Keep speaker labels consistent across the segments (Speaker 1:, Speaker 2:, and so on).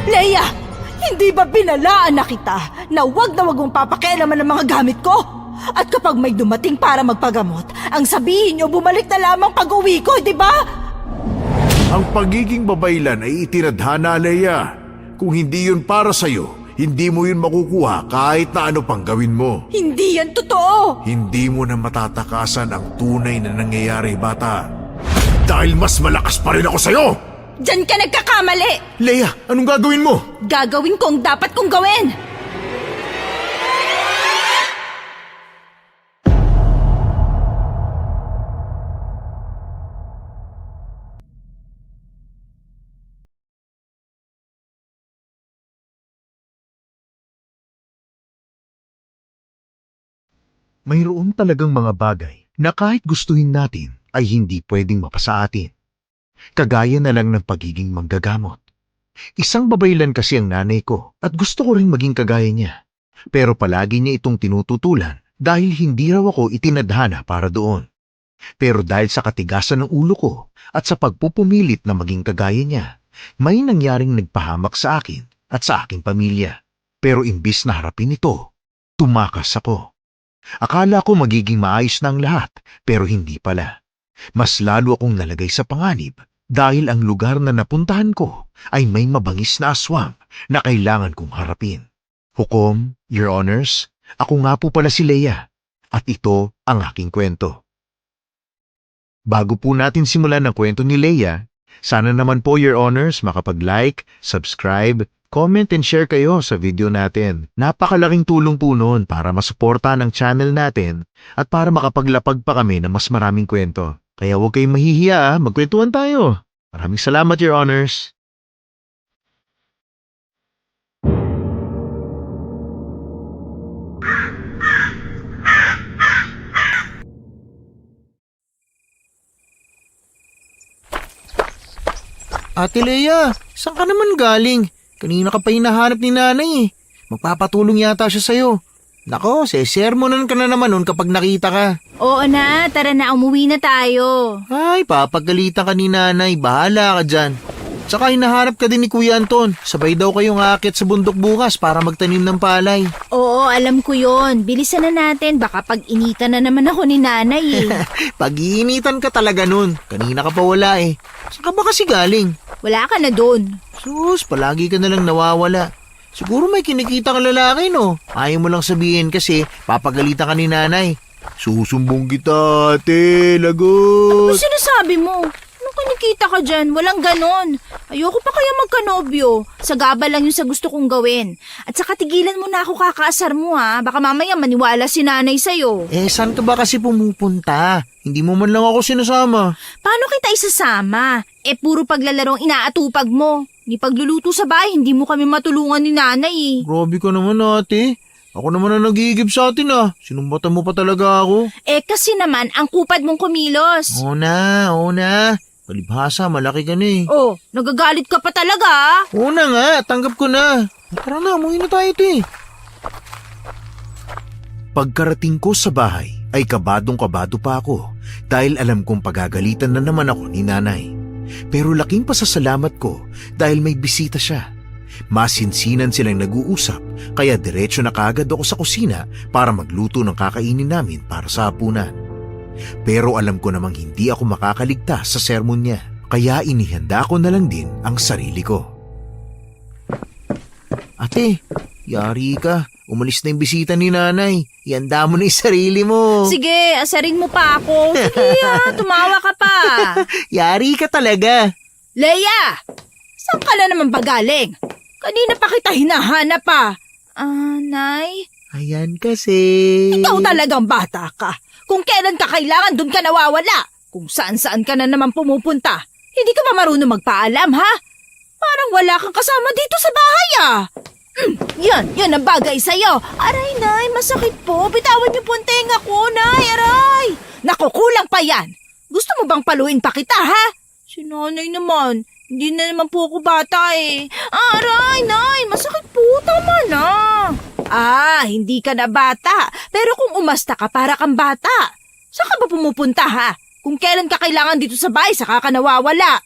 Speaker 1: Leia! Hindi ba binalaan na kita na wag mong papakialaman ng mga gamit ko? At kapag may dumating para magpagamot, ang sabihin niyo bumalik na lamang pag-uwi ko, di ba?
Speaker 2: Ang pagiging babaylan ay itinadhana, Leia. Kung hindi yun para sa'yo, hindi mo yun makukuha kahit na ano pang gawin mo.
Speaker 1: Hindi yan totoo!
Speaker 2: Hindi mo na matatakasan ang tunay na nangyayari, bata. Dahil mas malakas pa rin ako sa'yo!
Speaker 1: Diyan ka nagkakamali!
Speaker 2: Leia, anong gagawin mo?
Speaker 1: Gagawin ko ang dapat kong gawin!
Speaker 3: Mayroon talagang mga bagay na kahit gustuhin natin ay hindi pwedeng mapasa atin. Kagaya na lang ng pagiging manggagamot. Isang babaylan kasi ang nanay ko at gusto ko rin maging kagaya niya. Pero palagi niya itong tinututulan dahil hindi raw ako itinadhana para doon. Pero dahil sa katigasan ng ulo ko at sa pagpupumilit na maging kagaya niya, may nangyaring nagpahamak sa akin at sa aking pamilya. Pero imbis na harapin ito, tumakas ako. Akala ko magiging maayos na ang lahat, pero hindi pala. Mas lalo akong nalagay sa panganib dahil ang lugar na napuntahan ko ay may mabangis na aswang na kailangan kong harapin. Hukom, Your Honors, ako nga po pala si Leia at ito ang aking kwento. Bago po natin simulan ang kwento ni Leia, sana naman po Your Honors makapag-like, subscribe, comment and share kayo sa video natin. Napakalaking tulong po noon para masuportahan ang channel natin at para makapaglapag pa kami ng mas maraming kwento. Kaya huwag kayong mahihiya, magkwentuhan tayo. Maraming salamat, Your Honors.
Speaker 4: Ate Leia, saan ka naman galing? Kanina ka pa hinahanap ni nanay eh. Magpapatulong yata siya sa'yo. Nako, sesermonan ka na naman nun kapag nakita ka.
Speaker 1: Oo na, tara na, umuwi na tayo.
Speaker 4: Ay, papagalitan ka ni nanay. Bahala ka dyan. Tsaka hinahanap ka din ni Kuya Anton. Sabay daw kayong aakyat sa bundok bukas para magtanim ng palay.
Speaker 1: Oo, alam ko yon. Bilisan na natin, baka pag-initan na naman ako ni nanay eh.
Speaker 4: Pag-iinitan ka talaga nun. Kanina ka pa wala eh. Saan ka ba kasi galing?
Speaker 1: Wala ka na doon.
Speaker 4: Sus, palagi ka na lang nawawala. Siguro may kinikita kang lalaki, no? Ayaw mo lang sabihin kasi papagalitan ka ni nanay. Susumbong kita, ate. Lagot.
Speaker 1: Ano sinasabi mo? Anong kinikita ka dyan? Walang ganon. Ayoko pa kaya magkanobyo. Sagaba lang yung sa gusto kong gawin. At saka tigilan mo na ako kakaasar mo ha. Baka mamaya maniwala si nanay sa'yo.
Speaker 4: Eh, saan ka ba kasi pumupunta? Hindi mo man lang ako sinasama.
Speaker 1: Paano kita isasama? Eh, puro paglalarong inaatupag mo. Ni pagluluto sa bahay, hindi mo kami matulungan ni nanay eh.
Speaker 4: Grabe ka naman, ate. Ako naman ang nag-iigib sa atin ah. Sinumbatan mo pa talaga ako.
Speaker 1: Eh, kasi naman, ang kupad mong kumilos.
Speaker 4: Oo na. Palibhasa, malaki ka na eh.
Speaker 1: Oh, nagagalit ka pa talaga ah.
Speaker 4: Oo na nga, tanggap ko na. Tara na, umuwi na tayo, ate.
Speaker 3: Pagkarating ko sa bahay ay kabadong-kabado pa ako dahil alam kong pagagalitan na naman ako ni nanay. Pero laking pasasalamat ko dahil may bisita siya. Masinsinan silang nag-uusap kaya diretso na kaagad ako sa kusina para magluto ng kakainin namin para sa hapunan. Pero alam ko namang hindi ako makakaligtas sa sermon niya kaya inihanda ko na lang din ang sarili ko.
Speaker 4: Ate, yari ka. Umalis na yung bisita ni nanay. Ihanda mo na yung sarili mo.
Speaker 1: Sige, asarin mo pa ako. Sige tumawa ka pa.
Speaker 4: Yari ka talaga.
Speaker 1: Leia! Saan ka na naman ba galing? Kanina pa kita hinahanap pa. Nay?
Speaker 4: Ayan kasi.
Speaker 1: Ikaw talagang bata ka. Kung kailan ka kailangan, dun ka nawawala. Kung saan-saan ka na naman pumupunta. Hindi ka ba marunong magpaalam, ha? Parang wala kang kasama dito sa bahay, ah. Yan ang bagay sa'yo. Aray, Nay, masakit po. Bitawan niyo po ang tenga ko, Nay, aray. Naku, kulang pa yan. Gusto mo bang paluin pa kita, ha? Si Nanay naman, hindi na naman po ako bata eh. Aray, Nay, masakit po. Tama na. Hindi ka na bata. Pero kung umasta ka, para kang bata. Saan ka ba pumupunta, ha? Kung kailan ka kailangan dito sa bahay, saka ka nawawala.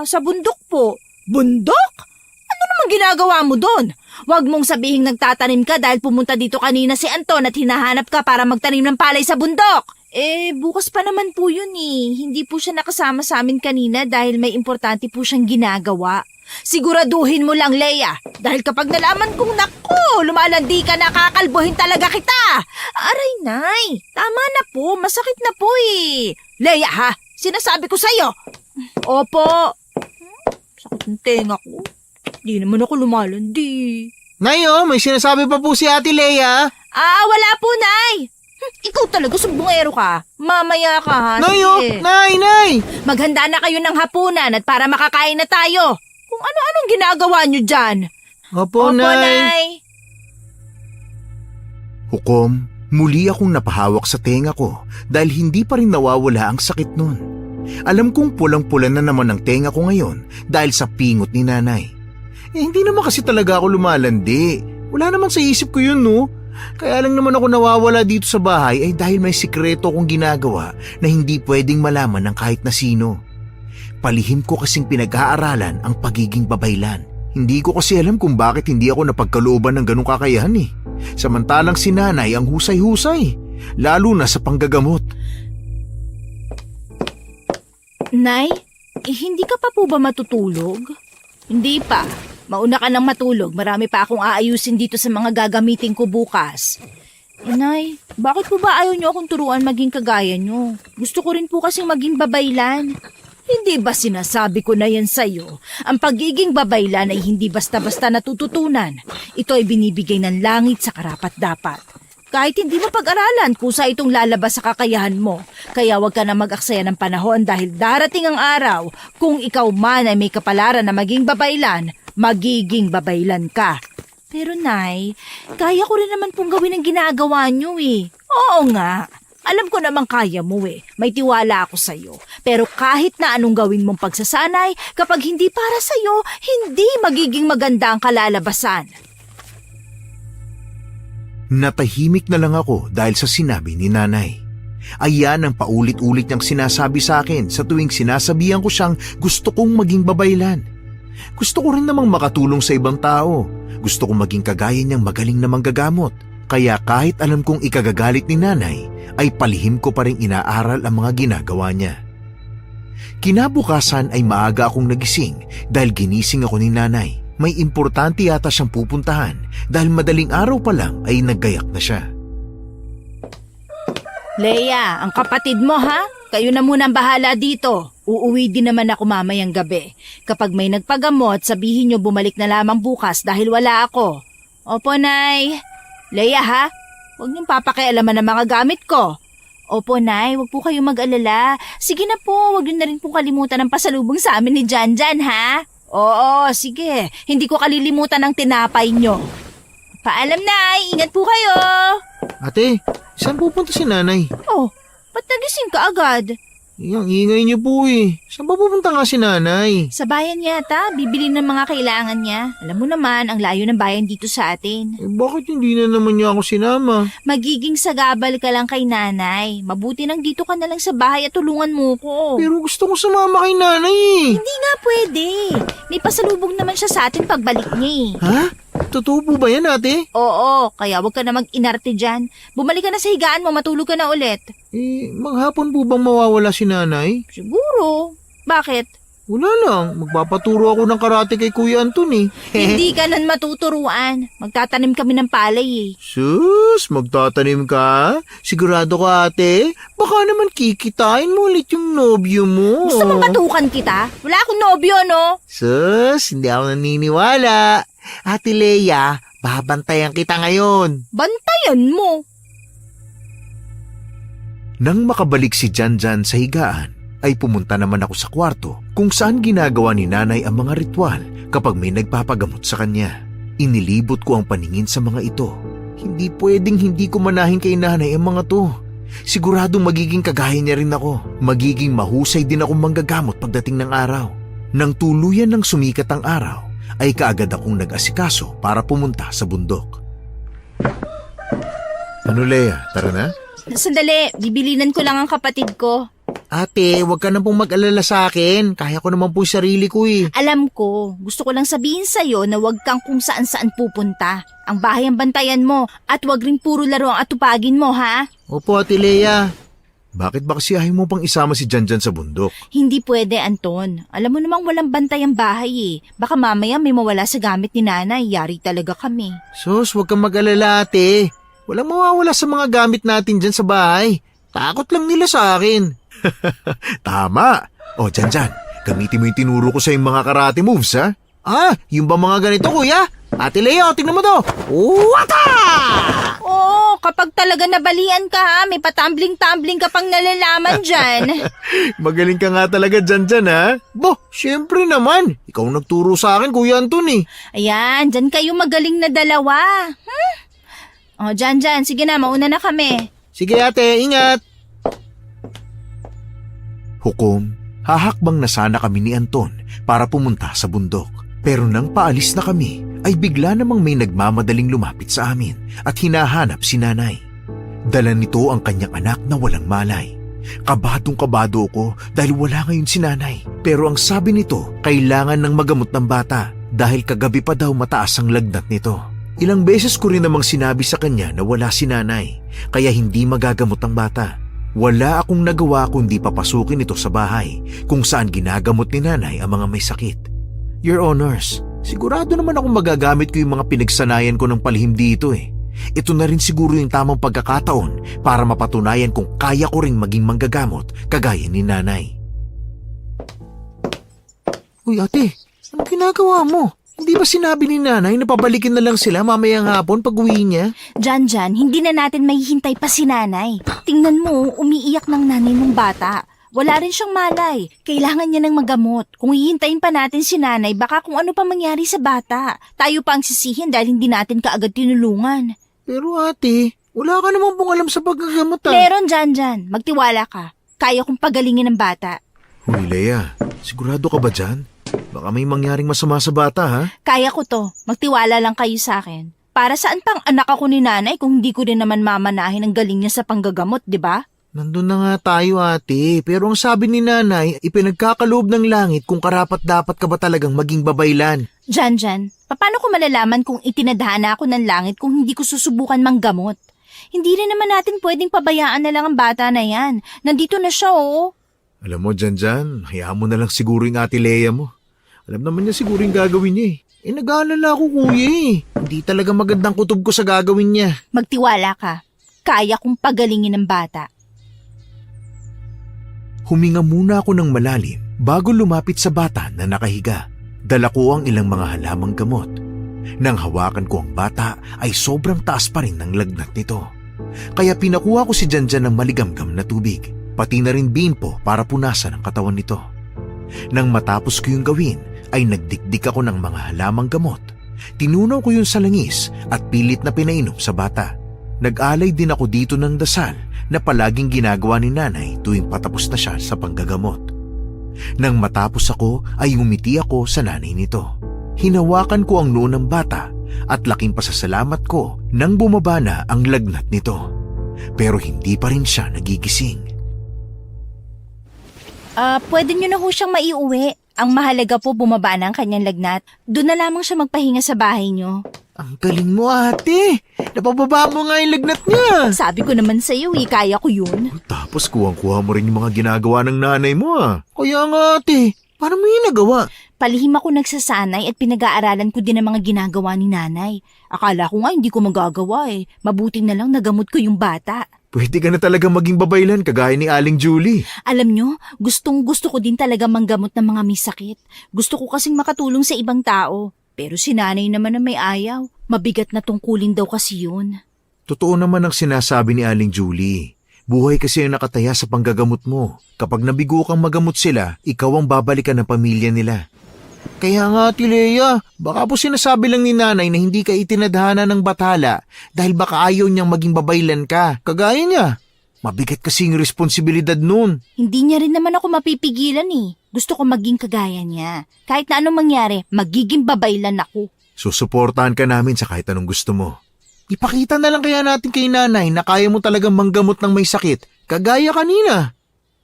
Speaker 1: Sa bundok po. Bundok? Ano naman namang ginagawa mo doon? Huwag mong sabihing nagtatanim ka dahil pumunta dito kanina si Anton at hinahanap ka para magtanim ng palay sa bundok. Bukas pa naman po yun eh. Hindi po siya nakasama sa amin kanina dahil may importante po siyang ginagawa. Siguraduhin mo lang, Leia. Dahil kapag nalaman kong naku, lumalandi ka, nakakalbuhin talaga kita. Aray, Nay. Tama na po. Masakit na po eh. Leia, ha? Sinasabi ko sa'yo. Opo. Sakit ng tenga ko. Di naman ako lumalandi.
Speaker 4: Nay, may sinasabi pa po si Ate Leia.
Speaker 1: Wala po, Nay. Ikaw talaga sumbongero ka. Mamaya ka, ha?
Speaker 4: Nay,
Speaker 1: Sige.
Speaker 4: Nay!
Speaker 1: Maghanda na kayo ng hapunan at para makakain na tayo. Kung ano-anong ginagawa nyo dyan.
Speaker 4: Opo, Nay.
Speaker 3: Hukom, muli akong napahawak sa tenga ko dahil hindi pa rin nawawala ang sakit nun. Alam kong pulang-pula na naman ang tenga ko ngayon dahil sa pingot ni nanay. Hindi naman kasi talaga ako lumalandi. Wala naman sa isip ko yun, no? Kaya lang naman ako nawawala dito sa bahay ay dahil may sikreto akong ginagawa na hindi pwedeng malaman ng kahit na sino. Palihim ko kasing pinag-aaralan ang pagiging babaylan. Hindi ko kasi alam kung bakit hindi ako napagkalooban ng ganong kakayahan eh. Samantalang si nanay ang husay-husay, lalo na sa panggagamot.
Speaker 1: Nay, hindi ka pa po ba matutulog? Hindi pa. Mauna ka nang matulog. Marami pa akong aayusin dito sa mga gagamitin ko bukas. Nay, bakit po ba ayaw niyo akong turuan maging kagaya niyo? Gusto ko rin po kasing maging babaylan. Hindi ba sinasabi ko na yan sa'yo? Ang pagiging babaylan ay hindi basta-basta natututunan. Ito ay binibigay ng langit sa karapat-dapat. Kahit hindi mo pag-aralan, kusa itong lalabas sa kakayahan mo. Kaya huwag ka na mag-aksaya ng panahon dahil darating ang araw, kung ikaw man ay may kapalaran na maging babaylan, magiging babaylan ka. Pero Nay, kaya ko rin naman pong gawin ang ginagawa niyo eh. Oo nga. Alam ko namang kaya mo eh. May tiwala ako sa'yo. Pero kahit na anong gawin mong pagsasanay, kapag hindi para sa'yo, hindi magiging maganda ang kalalabasan.
Speaker 3: Natahimik na lang ako dahil sa sinabi ni nanay. Ayan ang paulit-ulit niyang sinasabi sa akin sa tuwing sinasabihan ko siyang gusto kong maging babaylan. Gusto ko rin namang makatulong sa ibang tao. Gusto kong maging kagaya niyang magaling na manggagamot. Kaya kahit alam kong ikagagalit ni nanay, ay palihim ko pa rin inaaral ang mga ginagawa niya. Kinabukasan ay maaga akong nagising dahil ginising ako ni nanay. May importante yata siyang pupuntahan dahil madaling araw pa lang ay naggayak na siya.
Speaker 1: Leia, ang kapatid mo ha? Kayo na muna ang bahala dito. Uuwi din naman ako mamayang gabi. Kapag may nagpagamot, sabihin niyo bumalik na lamang bukas dahil wala ako. Opo, Nay. Leia ha? Huwag niyong papakialaman ang mga gamit ko. Opo, Nay. Huwag po kayong mag-alala. Sige na po, huwag niyo na rin po kalimutan ang pasalubong sa amin ni Janjan ha? Oo, sige. Hindi ko kalilimutan ang tinapay niyo. Paalam, Nay. Ingat po kayo.
Speaker 4: Ate, saan pupunta si nanay?
Speaker 1: Oh, ba't nagising ka agad?
Speaker 4: Ang ingay niyo po eh. Saan ba pupunta nga si nanay?
Speaker 1: Sa bayan yata, bibili ng mga kailangan niya. Alam mo naman, ang layo ng bayan dito sa atin.
Speaker 4: Bakit hindi na naman niya ako sinama?
Speaker 1: Magiging sagabal ka lang kay nanay. Mabuti nang dito ka na lang sa bahay at tulungan mo ko.
Speaker 4: Pero gusto ko sumama kay nanay eh.
Speaker 1: Hindi nga pwede. May pasalubong naman siya sa atin pagbalik niya eh.
Speaker 4: Ha? Totoo po ba yan, ate?
Speaker 1: Oo, kaya wag ka na mag-inarte dyan. Bumalik ka na sa higaan mo, matulog ka na ulit.
Speaker 4: Maghapon po bang mawawala si nanay?
Speaker 1: Siguro. Bakit?
Speaker 4: Wala lang. Magpapaturo ako ng karate kay Kuya Anton eh.
Speaker 1: Hindi ka nan matuturuan. Magtatanim kami ng palay eh.
Speaker 4: Sus, magtatanim ka? Sigurado ka, ate? Baka naman kikitain mo ulit yung nobyo mo.
Speaker 1: Gusto mong batukan kita? Wala akong nobyo, no?
Speaker 4: Sus, hindi ako naniniwala. Ate Leia, babantayan kita ngayon.
Speaker 1: Bantayan mo.
Speaker 3: Nang makabalik si Janjan sa higaan, ay pumunta naman ako sa kwarto kung saan ginagawa ni nanay ang mga ritual kapag may nagpapagamot sa kanya. Inilibot ko ang paningin sa mga ito. Hindi pwedeng hindi ko manahin kay nanay ang mga to. Siguradong magiging kagaya niya rin ako. Magiging mahusay din akong manggagamot pagdating ng araw. Nang tuluyan ng sumikat ang araw, ay kaagad akong nag-asikaso para pumunta sa bundok. Ano, Leia? Tara na?
Speaker 1: Sandali, bibilinan ko lang ang kapatid ko.
Speaker 4: Ate, huwag ka na pong mag-alala sa akin. Kaya ko naman po yung sarili ko eh.
Speaker 1: Alam ko, gusto ko lang sabihin sa'yo na huwag kang kung saan-saan pupunta. Ang bahay ang bantayan mo at huwag rin puro laro ang atupagin mo, ha?
Speaker 4: Opo, Ate Lea.
Speaker 3: Bakit ba kasi ayaw mo pang isama si Janjan sa bundok?
Speaker 1: Hindi pwede, Anton. Alam mo namang walang bantay ang bahay eh. Baka mamaya may mawala sa gamit ni nanay. Yari talaga kami.
Speaker 4: Sus, huwag kang mag-alala, ate. Walang mawawala sa mga gamit natin dyan sa bahay. Takot lang nila sa akin.
Speaker 3: Tama! O, Janjan, gamitin mo yung tinuro ko sa yung mga karate moves, ha?
Speaker 4: Yung ba mga ganito, kuya? Ate Lea, tingnan mo to. Wata!
Speaker 1: Oo, kapag talaga nabalian ka ha, may patambling-tambling ka pang nalalaman dyan.
Speaker 3: Magaling ka nga talaga, Janjan, ha?
Speaker 4: Syempre naman. Ikaw nagturo sa akin, Kuya Anton eh.
Speaker 1: Ayan, dyan kayo magaling na dalawa. O, dyan, sige na, mauna na kami.
Speaker 4: Sige ate, ingat.
Speaker 3: Hukom, hahakbang na sana kami ni Anton para pumunta sa bundok. Pero nang paalis na kami, ay bigla namang may nagmamadaling lumapit sa amin at hinahanap si nanay. Dala nito ang kanyang anak na walang malay. Kabadong-kabado ako dahil wala ngayon si nanay. Pero ang sabi nito, kailangan ng magamot ng bata dahil kagabi pa daw mataas ang lagnat nito. Ilang beses ko rin namang sinabi sa kanya na wala si nanay, kaya hindi magagamot ang bata. Wala akong nagawa kundi papasukin ito sa bahay kung saan ginagamot ni nanay ang mga may sakit. Your Honors, sigurado naman akong magagamit ko yung mga pinagsanayan ko ng palihim dito eh. Ito na rin siguro yung tamang pagkakataon para mapatunayan kung kaya ko ring maging manggagamot kagaya ni nanay.
Speaker 4: Uy ate, anong ginagawa mo? Hindi ba sinabi ni nanay na pabalikin na lang sila mamayang hapon pag uwi niya?
Speaker 1: Dyan, hindi na natin mahihintay pa si nanay. Tingnan mo, umiiyak ng nanay ng bata. Wala rin siyang malay. Kailangan niya ng magamot. Kung hihintayin pa natin si nanay, baka kung ano pa mangyari sa bata. Tayo pa ang sisihin dahil hindi natin kaagad tinulungan.
Speaker 4: Pero ate, wala ka naman pong alam sa paggagamot ah.
Speaker 1: Meron dyan. Magtiwala ka. Kaya kong pagalingin ng bata.
Speaker 3: Huy, Lea, sigurado ka ba dyan? Baka may mangyaring masama sa bata, ha?
Speaker 1: Kaya ko to. Magtiwala lang kayo sa akin. Para saan pang anak ako ni nanay kung hindi ko rin naman mamanahin ang galing niya sa panggagamot, di ba?
Speaker 4: Nandun na nga tayo ate, pero ang sabi ni nanay, ipinagkakaloob ng langit kung karapat-dapat ka ba talagang maging babaylan.
Speaker 1: Dyan. Paano ko malalaman kung itinadhana ako ng langit kung hindi ko susubukan manggamot? Hindi rin naman natin pwedeng pabayaan na lang ang bata na yan. Nandito na siya, oo.
Speaker 3: Alam mo, Janjan, hayaan mo na lang siguro yung ate Lea mo. Alam naman niya siguro yung gagawin niya eh.
Speaker 4: Nag-aalala ako kuya eh. Hindi talaga magandang kutob ko sa gagawin niya.
Speaker 1: Magtiwala ka. Kaya kong pagalingin ng bata.
Speaker 3: Huminga muna ako ng malalim bago lumapit sa bata na nakahiga. Dala ko ang ilang mga halamang gamot. Nang hawakan ko ang bata ay sobrang taas pa rin ng lagnat nito. Kaya pinakuha ko si Janjan ng maligamgam na tubig, pati na rin bimpo para punasan ang katawan nito. Nang matapos ko yung gawin, ay nagdikdik ako ng mga halamang gamot. Tinunaw ko yun sa langis at pilit na pinainom sa bata. Nag-alay din ako dito ng dasal na palaging ginagawa ni nanay tuwing patapos na siya sa panggagamot. Nang matapos ako ay umiti ako sa nanay nito. Hinawakan ko ang noo ng bata at laking pasasalamat ko nang bumaba na ang lagnat nito. Pero hindi pa rin siya nagigising.
Speaker 1: Pwede nyo na ho siyang maiuwi. Ang mahalaga po bumaba na ang kanyang lagnat. Doon na lamang siya magpahinga sa bahay nyo.
Speaker 4: Ang galing mo ate. Napababa mo nga yung lagnat niya.
Speaker 1: Sabi ko naman sa'yo kaya ko yun.
Speaker 3: Tapos kuwang-kuha mo rin yung mga ginagawa ng nanay mo ah.
Speaker 4: Kaya nga ate, paano mo yung nagawa?
Speaker 1: Palihim ako nagsasanay at pinag-aaralan ko din ang mga ginagawa ni nanay. Akala ko nga hindi ko magagawa eh. Mabuti na lang nagamot ko yung bata.
Speaker 3: Pwede ka na talaga maging babaylan kagaya ni Aling Julie.
Speaker 1: Alam nyo, gustong-gusto ko din talaga manggamot ng mga may sakit. Gusto ko kasing makatulong sa ibang tao. Pero si nanay naman na may ayaw. Mabigat na tungkulin daw kasi yun.
Speaker 3: Totoo naman ang sinasabi ni Aling Julie. Buhay kasi ang nakataya sa panggagamot mo. Kapag nabigo kang magamot sila, ikaw ang babalikan ng pamilya nila.
Speaker 4: Kaya nga ate Lea, baka po sinasabi lang ni nanay na hindi ka itinadhana ng bathala dahil baka ayaw niyang maging babaylan ka. Kagaya niya. Mabigat kasing responsibilidad nun.
Speaker 1: Hindi niya rin naman ako mapipigilan eh. Gusto ko maging kagaya niya. Kahit na anong mangyari, magiging babaylan ako.
Speaker 3: Susuportahan ka namin sa kahit anong gusto mo.
Speaker 4: Ipakita na lang kaya natin kay nanay na kaya mo talagang manggamot ng may sakit. Kagaya kanina.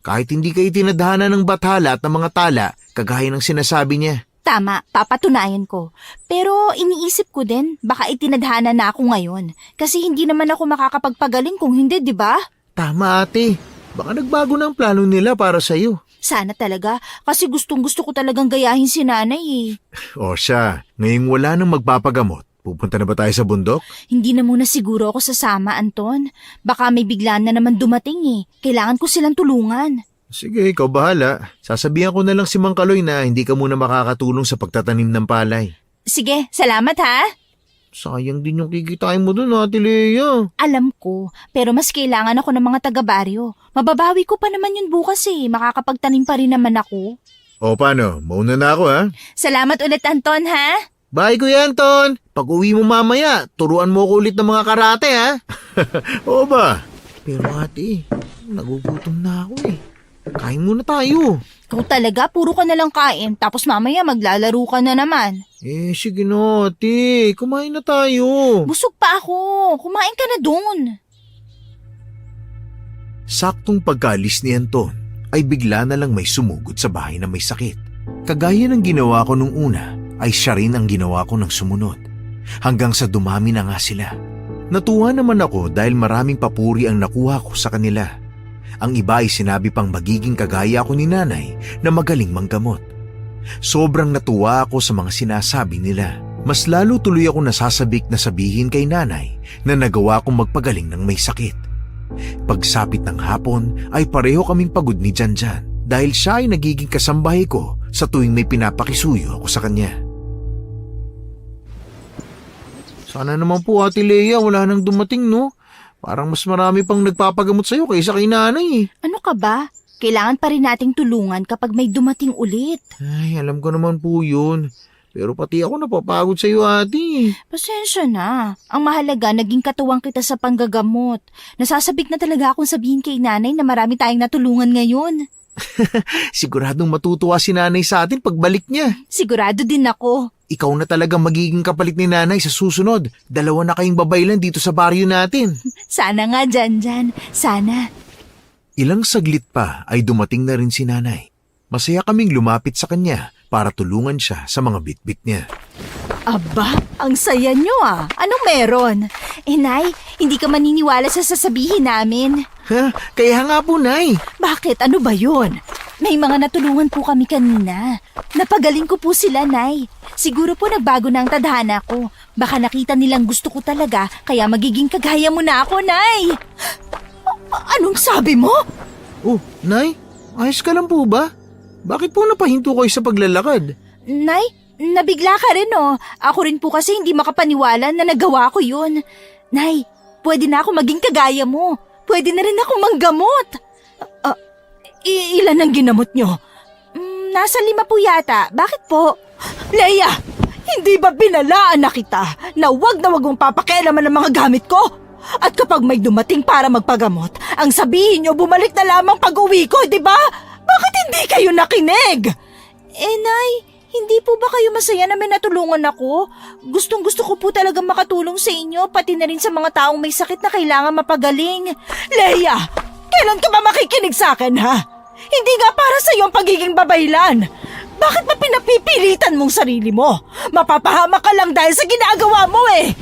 Speaker 4: Kahit hindi ka itinadhana ng bathala at ng mga tala, kagaya ng sinasabi niya.
Speaker 1: Tama, papatunayan ko. Pero iniisip ko din, baka itinadhana na ako ngayon. Kasi hindi naman ako makakapagpagaling kung hindi, di ba?
Speaker 4: Tama ate, baka nagbago na ang plano nila para sa'yo.
Speaker 1: Sana talaga, kasi gustong-gusto ko talagang gayahin si nanay eh.
Speaker 2: O siya, ngayong wala nang magpapagamot, pupunta na ba tayo sa bundok?
Speaker 1: Hindi na muna siguro ako sasama, Anton. Baka may biglaan na naman dumating eh. Kailangan ko silang tulungan.
Speaker 2: Sige, ikaw bahala. Sasabihan ko na lang si Mang Kaloy na hindi ka muna makakatulong sa pagtatanim ng palay.
Speaker 1: Sige, salamat ha.
Speaker 4: Sayang din yung kikitain mo dun, Ate Lea.
Speaker 1: Alam ko, pero mas kailangan ako ng mga taga-baryo. Mababawi ko pa naman yun bukas eh. Makakapagtanim pa rin naman ako.
Speaker 2: O paano, mauna na ako ha?
Speaker 1: Salamat ulit, Anton ha.
Speaker 4: Bye, Kuya Anton. Pag uwi mo mamaya, turuan mo ko ulit ng mga karate, ha?
Speaker 2: Oo ba?
Speaker 4: Pero ate, nagugutom na ako eh. Kain muna tayo.
Speaker 1: Ikaw talaga, puro ka nalang kain. Tapos mamaya maglalaro ka na naman.
Speaker 4: Sige na ate, kumain na tayo.
Speaker 1: Busog pa ako. Kumain ka na dun.
Speaker 2: Saktong pagkalis ni Anton, ay bigla na lang may sumugod sa bahay na may sakit. Kagaya ng ginawa ko nung una, ay siya rin ang ginawa ko ng sumunod. Hanggang sa dumami na nga sila. Natuwa naman ako dahil maraming papuri ang nakuha ko sa kanila. Ang iba ay sinabi pang magiging kagaya ako ni nanay na magaling manggamot. Sobrang natuwa ako sa mga sinasabi nila. Mas lalo tuloy ako nasasabik na sabihin kay nanay na nagawa kong magpagaling ng may sakit. Pagsapit ng hapon ay pareho kaming pagod ni Janjan dahil siya ay nagiging kasambahay ko sa tuwing may pinapakisuyo ako sa kanya.
Speaker 4: Sana naman po Ate Lea, wala nang dumating no? Parang mas marami pang nagpapagamot sa'yo kaysa kay nanay eh.
Speaker 1: Ano ka ba? Kailangan pa rin nating tulungan kapag may dumating ulit.
Speaker 4: Ay, alam ko naman po yun. Pero pati ako napapagod sa'yo ate.
Speaker 1: Pasensya na. Ang mahalaga, naging katuwang kita sa panggagamot. Nasasabik na talaga akong sabihin kay nanay na marami tayong natulungan ngayon.
Speaker 4: Siguradong matutuwa si nanay sa atin pagbalik niya.
Speaker 1: Sigurado din ako.
Speaker 4: Ikaw na talagang magiging kapalit ni nanay sa susunod. 2 na kayong babaylan dito sa baryo natin.
Speaker 1: Sana nga, Janjan. Sana.
Speaker 2: Ilang saglit pa ay dumating na rin si nanay. Masaya kaming lumapit sa kanya para tulungan siya sa mga bitbit niya.
Speaker 1: Aba, ang saya nyo ah. Anong meron? Nay, hindi ka maniniwala sa sasabihin namin.
Speaker 4: Ha? Kaya nga po, Nay.
Speaker 1: Bakit? Ano ba yun? May mga natulungan po kami kanina. Napagaling ko po sila, Nay. Siguro po nagbago na ang tadhana ko. Baka nakita nilang gusto ko talaga, kaya magiging kagaya mo na ako, Nay. Anong sabi mo?
Speaker 4: Oh, Nay, ayos ka lang po ba? Bakit po napahinto kayo sa paglalakad?
Speaker 1: Nay, nabigla ka rin oh. Ako rin po kasi hindi makapaniwala na nagawa ko yun. Nay, pwede na ako maging kagaya mo. Pwede na rin ako manggamot. Ilan ang ginamot nyo? Nasa 5 po yata. Bakit po? Leia, hindi ba binalaan na kita na wag mong papakialaman ng mga gamit ko? At kapag may dumating para magpagamot, ang sabihin nyo bumalik na lamang pag-uwi ko, di ba? Bakit hindi kayo nakinig? Nay, hindi po ba kayo masaya na may natulungan ako? Gustong-gusto ko po talaga makatulong sa inyo, pati na rin sa mga taong may sakit na kailangan mapagaling. Leia, kailan ka ba makikinig sa akin, ha? Hindi nga para sa iyo ang pagiging babaylan. Bakit ba pinapipilitan mong sarili mo? Mapapahamak ka lang dahil sa ginagawa mo eh.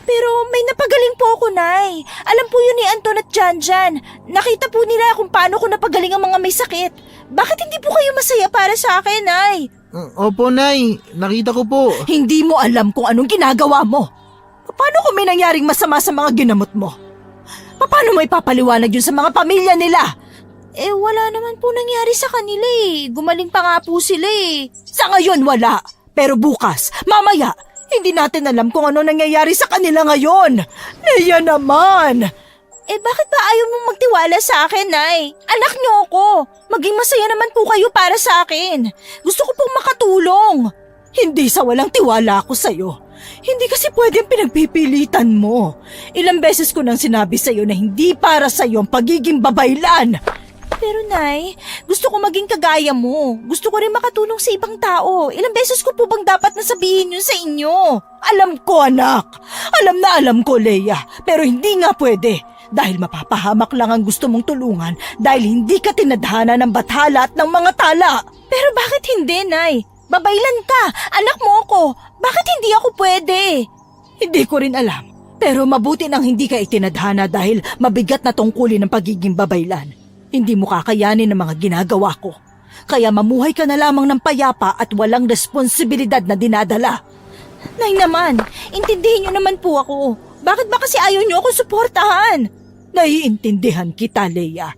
Speaker 1: Pero may napagaling po ako, Nay. Alam po yun ni Anton at Janjan. Nakita po nila kung paano ko napagaling ang mga may sakit. Bakit hindi po kayo masaya para sa akin, Nay?
Speaker 4: Opo, Nay. Nakita ko po.
Speaker 1: Hindi mo alam kung anong ginagawa mo. Paano kung may nangyaring masama sa mga ginamot mo? Paano mo ipapaliwanag yun sa mga pamilya nila? Wala naman po nangyari sa kanila eh. Gumaling pa nga po sila eh. Sa ngayon wala. Pero bukas, mamaya, hindi natin alam kung ano nangyayari sa kanila ngayon. Leia naman! Bakit ba ayaw mong magtiwala sa akin, Nay? Anak niyo ako. Maging masaya naman po kayo para sa akin. Gusto ko pong makatulong. Hindi sa walang tiwala ako sa'yo. Hindi kasi pwedeng pinagpipilitan mo. Ilang beses ko nang sinabi sa'yo na hindi para sa'yo ang pagiging babaylan. Pero Nay, gusto ko maging kagaya mo. Gusto ko rin makatulong sa ibang tao. Ilang beses ko po bang dapat nasabihin yun sa inyo? Alam ko, anak. Alam na alam ko, Leia. Pero hindi nga pwede. Dahil mapapahamak lang ang gusto mong tulungan dahil hindi ka tinadhana ng bathala at ng mga tala. Pero bakit hindi, Nay? Babaylan ka! Anak mo ako! Bakit hindi ako pwede? Hindi ko rin alam. Pero mabuti nang hindi ka itinadhana dahil mabigat na tungkulin ng pagiging babaylan. Hindi mo kakayanin ang mga ginagawa ko. Kaya mamuhay ka na lamang ng payapa at walang responsibilidad na dinadala. Nay naman, intindihin niyo naman po ako. Bakit ba kasi ayaw niyo ako suportahan? Naiintindihan kita, Leia.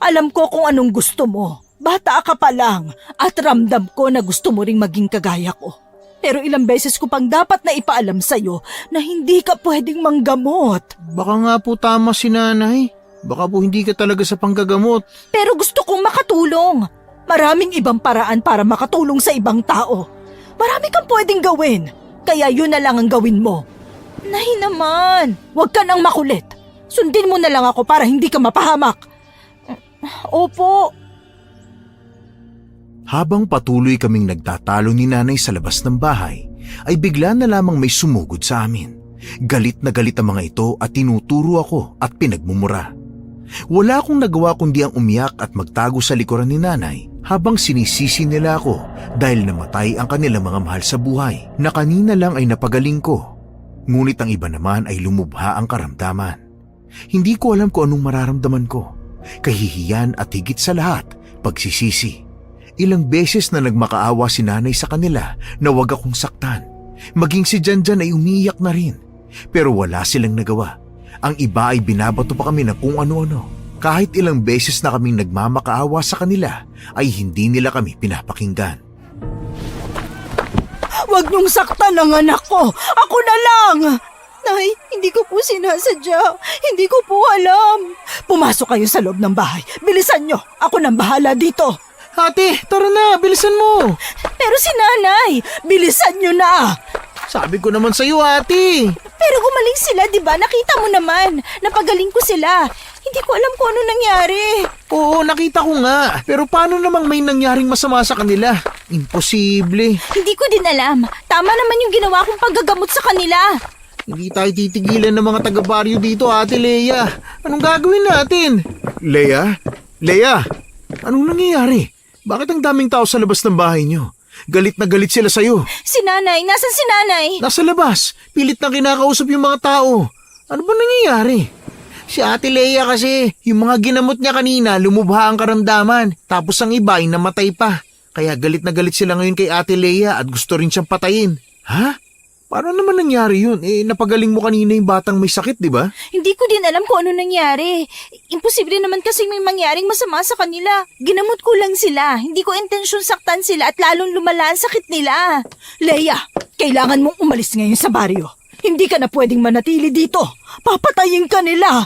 Speaker 1: Alam ko kung anong gusto mo. Bata ka pa lang at ramdam ko na gusto mo ring maging kagaya ko. Pero ilang beses ko pang dapat na ipaalam sa'yo na hindi ka pwedeng manggamot.
Speaker 4: Baka nga po tama si nanay. Baka po hindi ka talaga sa panggagamot.
Speaker 1: Pero gusto kong makatulong. Maraming ibang paraan para makatulong sa ibang tao. Marami kang pwedeng gawin. Kaya yun na lang ang gawin mo. Nay naman, huwag ka nang makulit. Sundin mo na lang ako para hindi ka mapahamak. Opo.
Speaker 2: Habang patuloy kaming nagtatalo ni nanay sa labas ng bahay, ay bigla na lamang may sumugod sa amin. Galit na galit ang mga ito at tinuturo ako at pinagmumura. Wala akong nagawa kundi ang umiyak at magtago sa likuran ni nanay habang sinisisi nila ako dahil namatay ang kanilang mga mahal sa buhay na kanina lang ay napagaling ko. Ngunit ang iba naman ay lumubha ang karamdaman. Hindi ko alam kung anong mararamdaman ko. Kahihiyan at higit sa lahat, pagsisisi. Ilang beses na nagmakaawa si nanay sa kanila na wag akong saktan. Maging si Janjan ay umiiyak na rin. Pero wala silang nagawa. Ang iba ay binabato pa kami ng kung ano-ano. Kahit ilang beses na kaming nagmamakaawa sa kanila, ay hindi nila kami pinapakinggan.
Speaker 1: Huwag niyong saktan ang anak ko. Ako na lang. Nay, hindi ko po sinasadya. Hindi ko po alam. Pumasok kayo sa loob ng bahay. Bilisan niyo. Ako nang bahala dito.
Speaker 4: Ate, tara na, bilisan mo.
Speaker 1: Pero si nanay, bilisan niyo na.
Speaker 4: Sabi ko naman sa'yo, ate.
Speaker 1: Pero gumaling sila, di ba? Nakita mo naman. Napagaling ko sila. Hindi ko alam kung ano nangyari.
Speaker 4: Oo, nakita ko nga. Pero paano namang may nangyaring masama sa kanila? Imposible.
Speaker 1: Hindi ko din alam. Tama naman yung ginawa kong paggagamot sa kanila.
Speaker 4: Hindi tayo titigilan ng mga taga-baryo dito, ate Leia. Anong gagawin natin?
Speaker 2: Leia? Leia? Anong nangyayari? Bakit ang daming tao sa labas ng bahay niyo? Galit na galit sila sa'yo.
Speaker 1: Si nanay, nasan si nanay?
Speaker 4: Nasa labas. Pilit na kinakausap yung mga tao. Ano ba nangyayari? Si ate Leia kasi, yung mga ginamot niya kanina, lumubha ang karamdaman. Tapos ang iba ay namatay pa. Kaya galit na galit sila ngayon kay ate Leia at gusto rin siyang patayin.
Speaker 2: Ha? Paano naman nangyari yun? Napagaling mo kanina yung batang may sakit, di ba?
Speaker 1: Hindi ko din alam kung ano nangyari. Imposible naman kasi may mangyaring masama sa kanila. Ginamot ko lang sila. Hindi ko intensyon saktan sila at lalong lumala ang sakit nila. Leia, kailangan mong umalis ngayon sa baryo. Hindi ka na pwedeng manatili dito. Papatayin ka nila.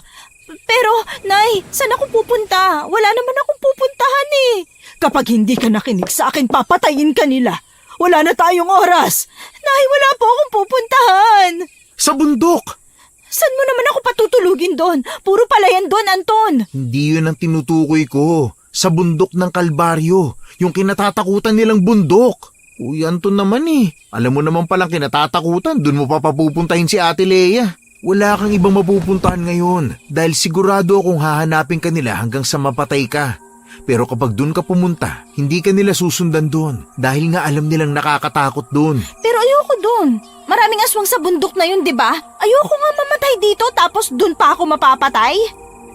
Speaker 1: Pero, Nay, saan ako pupunta? Wala naman akong pupuntahan eh. Kapag hindi ka nakinig sa akin, papatayin ka nila. Wala na tayong oras. Nay, wala po akong pupuntahan.
Speaker 2: Sa bundok!
Speaker 1: Saan mo naman ako patutulugin doon? Puro palayan doon, Anton.
Speaker 2: Hindi yun ang tinutukoy ko. Sa bundok ng Kalbaryo. Yung kinatatakutan nilang bundok.
Speaker 4: Uy, Anton naman eh. Alam mo naman palang kinatatakutan, dun mo pa papupuntahin si ate Leia.
Speaker 2: Wala kang ibang mapupuntahan ngayon dahil sigurado akong hahanapin ka nila hanggang sa mapatay ka. Pero kapag dun ka pumunta, hindi ka nila susundan dun dahil nga alam nilang nakakatakot dun.
Speaker 1: Pero ayoko doon. Maraming aswang sa bundok na yun, di ba? Ayoko nga mamatay dito tapos doon pa ako mapapatay.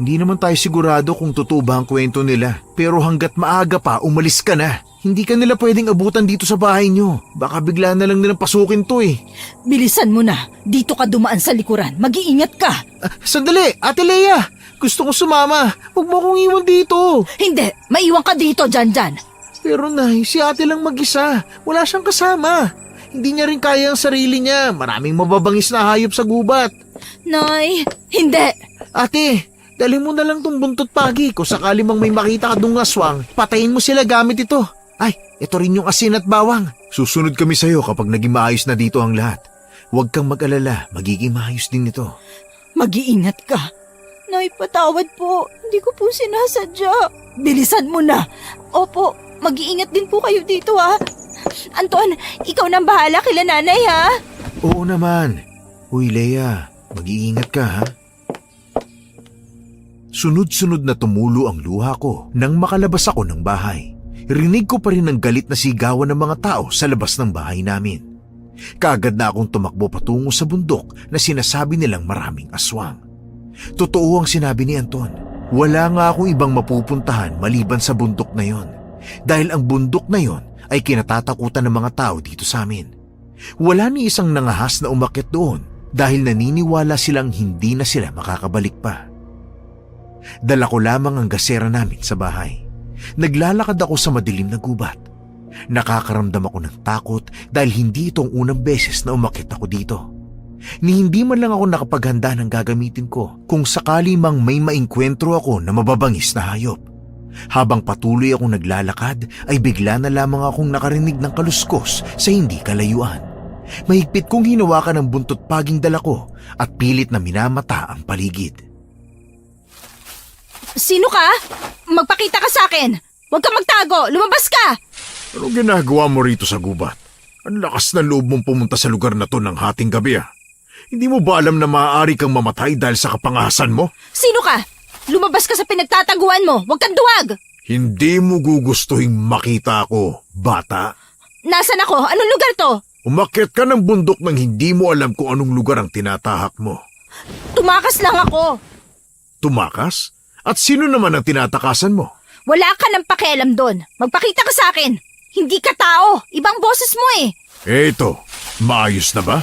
Speaker 2: Hindi naman tayo sigurado kung totoo ba ang kwento nila. Pero hanggat maaga pa, umalis ka na. Hindi ka nila pwedeng abutan dito sa bahay nyo. Baka bigla na lang nilang pasukin to eh.
Speaker 1: Bilisan mo na. Dito ka dumaan sa likuran. Mag-iingat ka.
Speaker 4: Sandali, ate Leia. Gusto ko sumama. Huwag mo akong iwan dito.
Speaker 1: Hindi. Maiwan ka dito, Janjan.
Speaker 4: Pero nay, si ate lang mag-isa. Wala siyang kasama. Hindi niya rin kaya ang sarili niya. Maraming mababangis na hayop sa gubat.
Speaker 1: Nay, hindi.
Speaker 4: Ate, dali mo na lang tong buntot pagi. Kung sakali mang may makita ka dong aswang, patayin mo sila gamit ito. Ay, ito rin yung asin at bawang.
Speaker 2: Susunod kami sa'yo kapag naging maayos na dito ang lahat. Huwag kang mag-alala, magiging maayos din ito.
Speaker 1: Mag-iingat ka. Nay, patawad po. Hindi ko po sinasadya. Bilisan mo na. Opo, mag-iingat din po kayo dito ha. Anton, ikaw nang bahala kila nanay ha.
Speaker 2: Oo naman. Uy, Leia, mag-iingat ka ha. Sunod-sunod na tumulo ang luha ko nang makalabas ako ng bahay. Rinig ko pa rin ang galit na sigawan ng mga tao sa labas ng bahay namin. Kaagad na akong tumakbo patungo sa bundok na sinasabi nilang maraming aswang. Totoo ang sinabi ni Anton. Wala nga akong ibang mapupuntahan maliban sa bundok na yon. Dahil ang bundok na yon ay kinatatakutan ng mga tao dito sa amin. Wala ni isang nangahas na umakyat doon dahil naniniwala silang hindi na sila makakabalik pa. Dala ko lamang ang gasera namin sa bahay. Naglalakad ako sa madilim na gubat. Nakakaramdam ako ng takot dahil hindi itong unang beses na umakyat ako dito. Ni hindi man lang ako nakapaghanda ng gagamitin ko kung sakali mang may maengkwentro ako na mababangis na hayop. Habang patuloy akong naglalakad ay bigla na lamang akong nakarinig ng kaluskos sa hindi kalayuan. Mahigpit kong hinawakan ang buntot paging dala ko at pilit na minamata ang paligid.
Speaker 1: Sino ka? Magpakita ka sa akin! Huwag kang magtago! Lumabas ka!
Speaker 2: Anong ginagawa mo rito sa gubat? Ang lakas ng loob mong pumunta sa lugar na to ng hating gabi ah. Hindi mo ba alam na maaari kang mamatay dahil sa kapangahasan mo?
Speaker 1: Sino ka? Lumabas ka sa pinagtataguan mo! Huwag kang duwag!
Speaker 2: Hindi mo gugustuhin makita ako, bata.
Speaker 1: Nasaan ako? Anong lugar to?
Speaker 2: Umakyat ka ng bundok nang hindi mo alam kung anong lugar ang tinatahak mo.
Speaker 1: Tumakas lang ako!
Speaker 2: Tumakas? At sino naman ang tinatakasan mo?
Speaker 1: Wala ka ng pakialam doon. Magpakita ka sa akin. Hindi ka tao. Ibang boses mo eh.
Speaker 2: Eto, maayos na ba?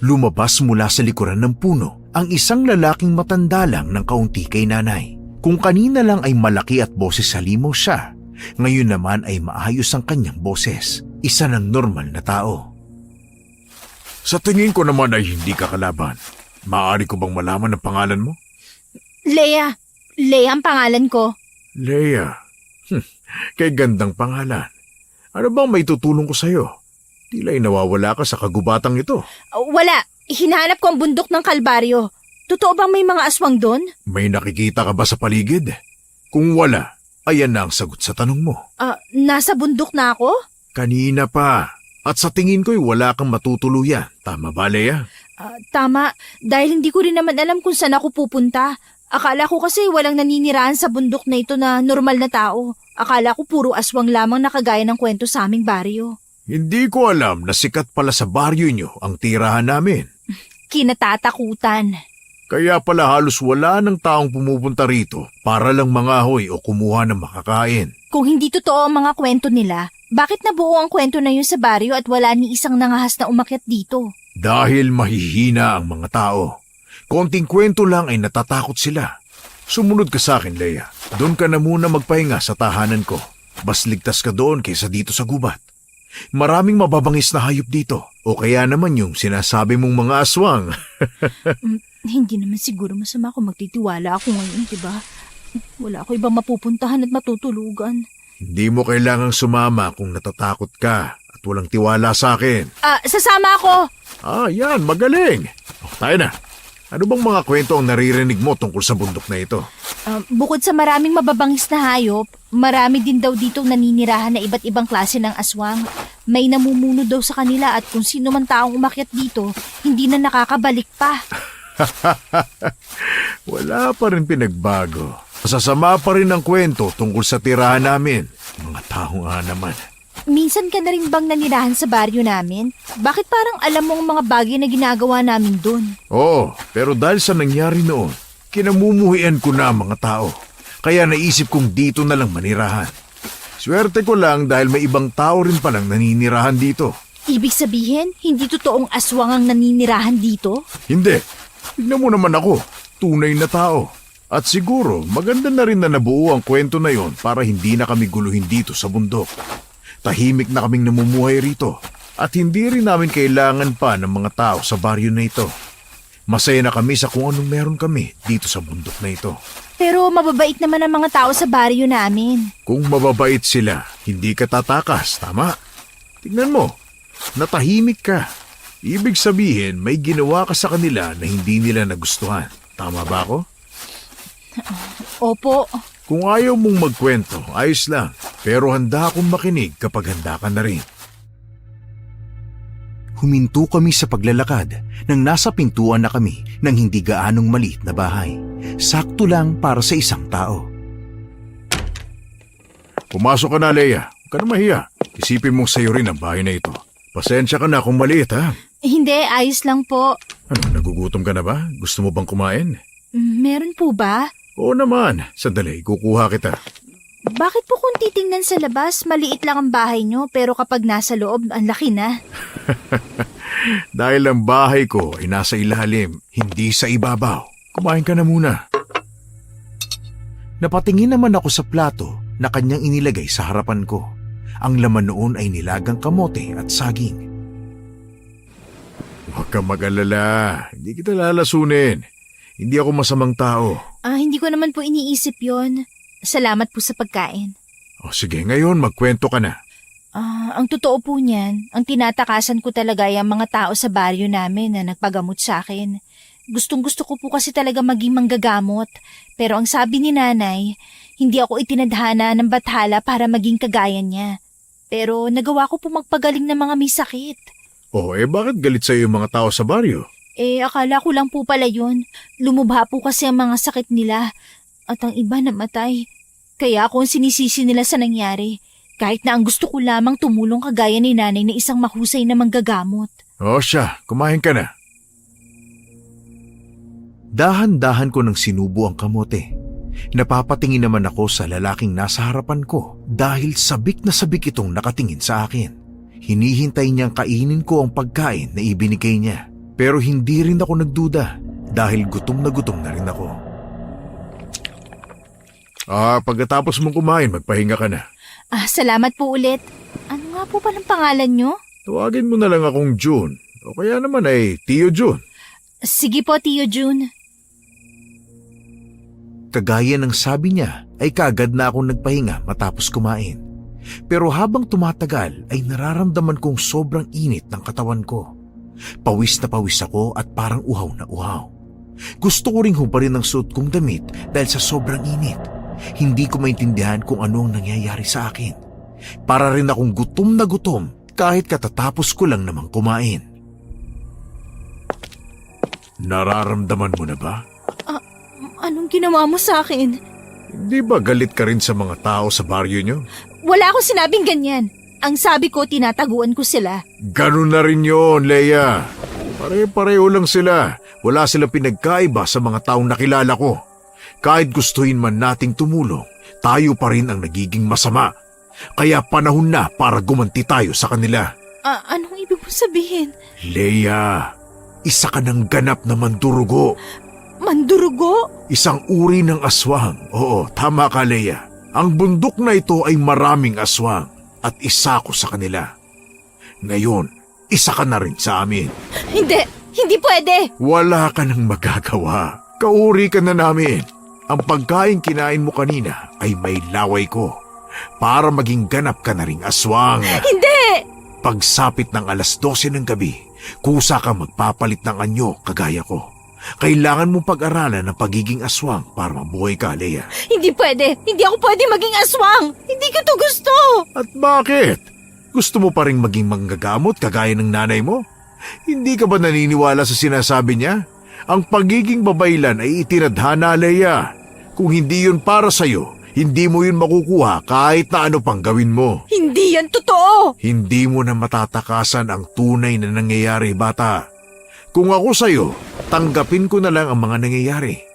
Speaker 2: Lumabas mula sa likuran ng puno ang isang lalaking matanda lang ng kaunti kay nanay. Kung kanina lang ay malaki at boses halimaw siya, ngayon naman ay maayos ang kanyang boses. Isa ng normal na tao. Sa tingin ko naman ay hindi ka kalaban. Maaari ko bang malaman ang pangalan mo?
Speaker 1: Lea. Lea ang pangalan ko.
Speaker 2: Leia. Kay gandang pangalan. Ano bang may tutulong ko sa'yo? Tila'y nawawala ka sa kagubatang ito.
Speaker 1: Wala. Hinahanap ko ang bundok ng Kalbaryo. Totoo bang may mga aswang doon?
Speaker 2: May nakikita ka ba sa paligid? Kung wala, ayan na ang sagot sa tanong mo.
Speaker 1: Nasa bundok na ako?
Speaker 2: Kanina pa. At sa tingin ko'y wala kang matutuluyan. Tama ba, Leia?
Speaker 1: Tama. Dahil hindi ko rin naman alam kung saan ako pupunta. Akala ko kasi walang naninirahan sa bundok na ito na normal na tao. Akala ko puro aswang lamang nakagaya ng kwento sa aming baryo.
Speaker 2: Hindi ko alam na sikat pala sa baryo nyo ang tirahan namin.
Speaker 1: Kinatatakutan.
Speaker 2: Kaya pala halos wala ng taong pumupunta rito para lang mangahoy o kumuha ng makakain.
Speaker 1: Kung hindi totoo ang mga kwento nila, bakit nabuo ang kwento na yun sa baryo at wala ni isang nangahas na umakyat dito?
Speaker 2: Dahil mahihina ang mga tao. Konting kwento lang ay natatakot sila. Sumunod ka sa akin, Leia. Doon ka na muna magpahinga sa tahanan ko. Mas ligtas ka doon kaysa dito sa gubat. Maraming mababangis na hayop dito. O kaya naman yung sinasabi mong mga aswang.
Speaker 1: Hindi naman siguro masama kung magtitiwala ako ngayon, diba? Wala ako ibang mapupuntahan at matutulugan.
Speaker 2: Hindi mo kailangang sumama kung natatakot ka at walang tiwala sa akin.
Speaker 1: Sasama ako!
Speaker 2: Yan, magaling. Tayo na. Ano bang mga kwento ang naririnig mo tungkol sa bundok na ito?
Speaker 1: Bukod sa maraming mababangis na hayop, marami din daw ditong naninirahan na iba't ibang klase ng aswang. May namumuno daw sa kanila at kung sino man taong umakyat dito, hindi na nakakabalik pa.
Speaker 2: Wala pa rin pinagbago. Masasama pa rin ang kwento tungkol sa tirahan namin. Mga tao nga naman.
Speaker 1: Minsan ka na rin bang nanirahan sa baryo namin? Bakit parang alam mo ang mga bagay na ginagawa namin doon?
Speaker 2: Oo, pero dahil sa nangyari noon, kinamumuhian ko na ang mga tao. Kaya naisip kong dito na lang manirahan. Swerte ko lang dahil may ibang tao rin palang naninirahan dito.
Speaker 1: Ibig sabihin, hindi totoong aswang ang naninirahan dito?
Speaker 2: Hindi. Tignan mo naman ako, tunay na tao. At siguro maganda na rin na nabuo ang kwento na yon para hindi na kami guluhin dito sa bundok. Tahimik na kaming namumuhay rito at hindi rin namin kailangan pa ng mga tao sa baryo na ito. Masaya na kami sa kung anong meron kami dito sa bundok na ito.
Speaker 1: Pero mababait naman ang mga tao sa baryo namin.
Speaker 2: Kung mababait sila, hindi ka tatakas, tama? Tingnan mo, natahimik ka. Ibig sabihin may ginawa ka sa kanila na hindi nila nagustuhan. Tama ba ako?
Speaker 1: Opo.
Speaker 2: Kung ayaw mong magkwento, ayos lang. Pero handa akong makinig kapag handa ka na rin. Huminto kami sa paglalakad nang nasa pintuan na kami ng hindi gaanong maliit na bahay. Sakto lang para sa isang tao.
Speaker 5: Pumasok ka na, Leia. Huwag ka na mahiya. Isipin mong sa'yo rin ang bahay na ito. Pasensya ka na kung maliit, ha?
Speaker 1: Hindi, ayos lang po.
Speaker 5: Ano, nagugutom ka na ba? Gusto mo bang kumain?
Speaker 1: Meron po ba?
Speaker 5: Oo naman. Sandali, kukuha kita.
Speaker 1: Bakit po kung titingnan sa labas, maliit lang ang bahay nyo, pero kapag nasa loob, ang laki na?
Speaker 5: Dahil ang bahay ko ay nasa ilalim, hindi sa ibabaw. Kumain ka na muna.
Speaker 2: Napatingin naman ako sa plato na kanyang inilagay sa harapan ko. Ang laman noon ay nilagang kamote at saging.
Speaker 5: Huwag kang mag-alala. Hindi kita lalasunin. Hindi ako masamang tao.
Speaker 1: Hindi ko naman po iniisip yon. Salamat po sa pagkain.
Speaker 5: O sige, ngayon magkwento ka na.
Speaker 1: Ang totoo po niyan, ang tinatakasan ko talaga ay ang mga tao sa baryo namin na nagpagamot sa akin. Gustong-gusto ko po kasi talaga maging manggagamot. Pero ang sabi ni nanay, hindi ako itinadhana ng bathala para maging kagaya niya. Pero nagawa ko po magpagaling ng mga may sakit.
Speaker 5: Bakit galit sa'yo yung mga tao sa baryo?
Speaker 1: Akala ko lang po pala yun. Lumubha po kasi ang mga sakit nila. At ang iba namatay. Kaya ako ang sinisisi nila sa nangyari. Kahit na ang gusto ko lamang tumulong kagaya ni nanay na isang mahusay na manggagamot.
Speaker 5: Siya, kumain ka na.
Speaker 2: Dahan-dahan ko nang sinubo ang kamote. Napapatingin naman ako sa lalaking nasa harapan ko dahil sabik na sabik itong nakatingin sa akin. Hinihintay niyang kainin ko ang pagkain na ibinigay niya. Pero hindi rin ako nagduda dahil gutom na rin ako.
Speaker 5: Pagkatapos mong kumain, magpahinga ka na.
Speaker 1: Salamat po ulit. Ano nga po palang pangalan nyo?
Speaker 5: Tawagin mo na lang akong June. O kaya naman ay Tio June.
Speaker 1: Sige po, Tio June.
Speaker 2: Kagaya ng sabi niya ay kaagad na akong nagpahinga matapos kumain. Pero habang tumatagal ay nararamdaman kong sobrang init ng katawan ko. Pawis na pawis ako at parang uhaw na uhaw. Gusto ko ring hubarin ang suot kong damit dahil sa sobrang init. Hindi ko maintindihan kung ano ang nangyayari sa akin. Para rin akong gutom na gutom kahit katatapos ko lang namang kumain.
Speaker 5: Nararamdaman mo na ba?
Speaker 1: Anong ginawa mo sa akin?
Speaker 5: Hindi ba galit ka rin sa mga tao sa baryo nyo?
Speaker 1: Wala akong sinabing ganyan. Ang sabi ko, tinataguan ko sila.
Speaker 5: Ganun na rin yun, Leia. Pare-pareho lang sila. Wala silang pinagkaiba sa mga taong nakilala ko. Kahit gustuhin man nating tumulong, tayo pa rin ang nagiging masama. Kaya panahon na para gumanti tayo sa kanila.
Speaker 1: Anong ibig mo sabihin?
Speaker 5: Leia, isa ka ng ganap na mandurugo.
Speaker 1: Mandurugo?
Speaker 5: Isang uri ng aswang. Oo, tama ka, Leia. Ang bundok na ito ay maraming aswang at isa ko sa kanila. Ngayon, isa ka na rin sa amin.
Speaker 1: Hindi pwede.
Speaker 5: Wala ka nang magagawa. Kauri ka na namin. Ang pagkain kinain mo kanina ay may laway ko para maging ganap ka na ring aswang.
Speaker 1: Hindi!
Speaker 5: Pagsapit ng 12:00 ng gabi, kusa kang magpapalit ng anyo kagaya ko. Kailangan mong pag-aralan ang pagiging aswang para mabuhay ka, Leia.
Speaker 1: Hindi pwede. Hindi ako pwede maging aswang. Hindi ko to gusto.
Speaker 5: At bakit? Gusto mo pa rin maging manggagamot kagaya ng nanay mo? Hindi ka ba naniniwala sa sinasabi niya? Ang pagiging babaylan ay itinadhana, Leia. Kung hindi yun para sa'yo, hindi mo yun makukuha kahit na ano pang gawin mo.
Speaker 1: Hindi yan totoo.
Speaker 5: Hindi mo na matatakasan ang tunay na nangyayari, bata. Kung ako sa'yo, tanggapin ko na lang ang mga nangyayari.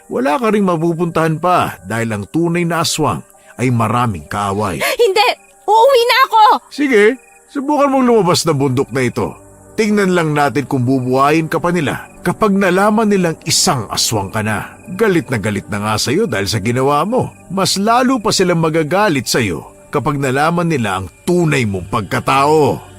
Speaker 5: Wala ka ring mapupuntahan pa dahil ang tunay na aswang ay maraming kaaway.
Speaker 1: Hindi! Uuwi na ako!
Speaker 5: Sige, subukan mong lumabas ng bundok na ito. Tingnan lang natin kung bubuhayin ka pa nila kapag nalaman nilang isang aswang ka na. Galit na nga sa'yo dahil sa ginawa mo. Mas lalo pa silang magagalit sa'yo kapag nalaman nila ang tunay mong pagkatao.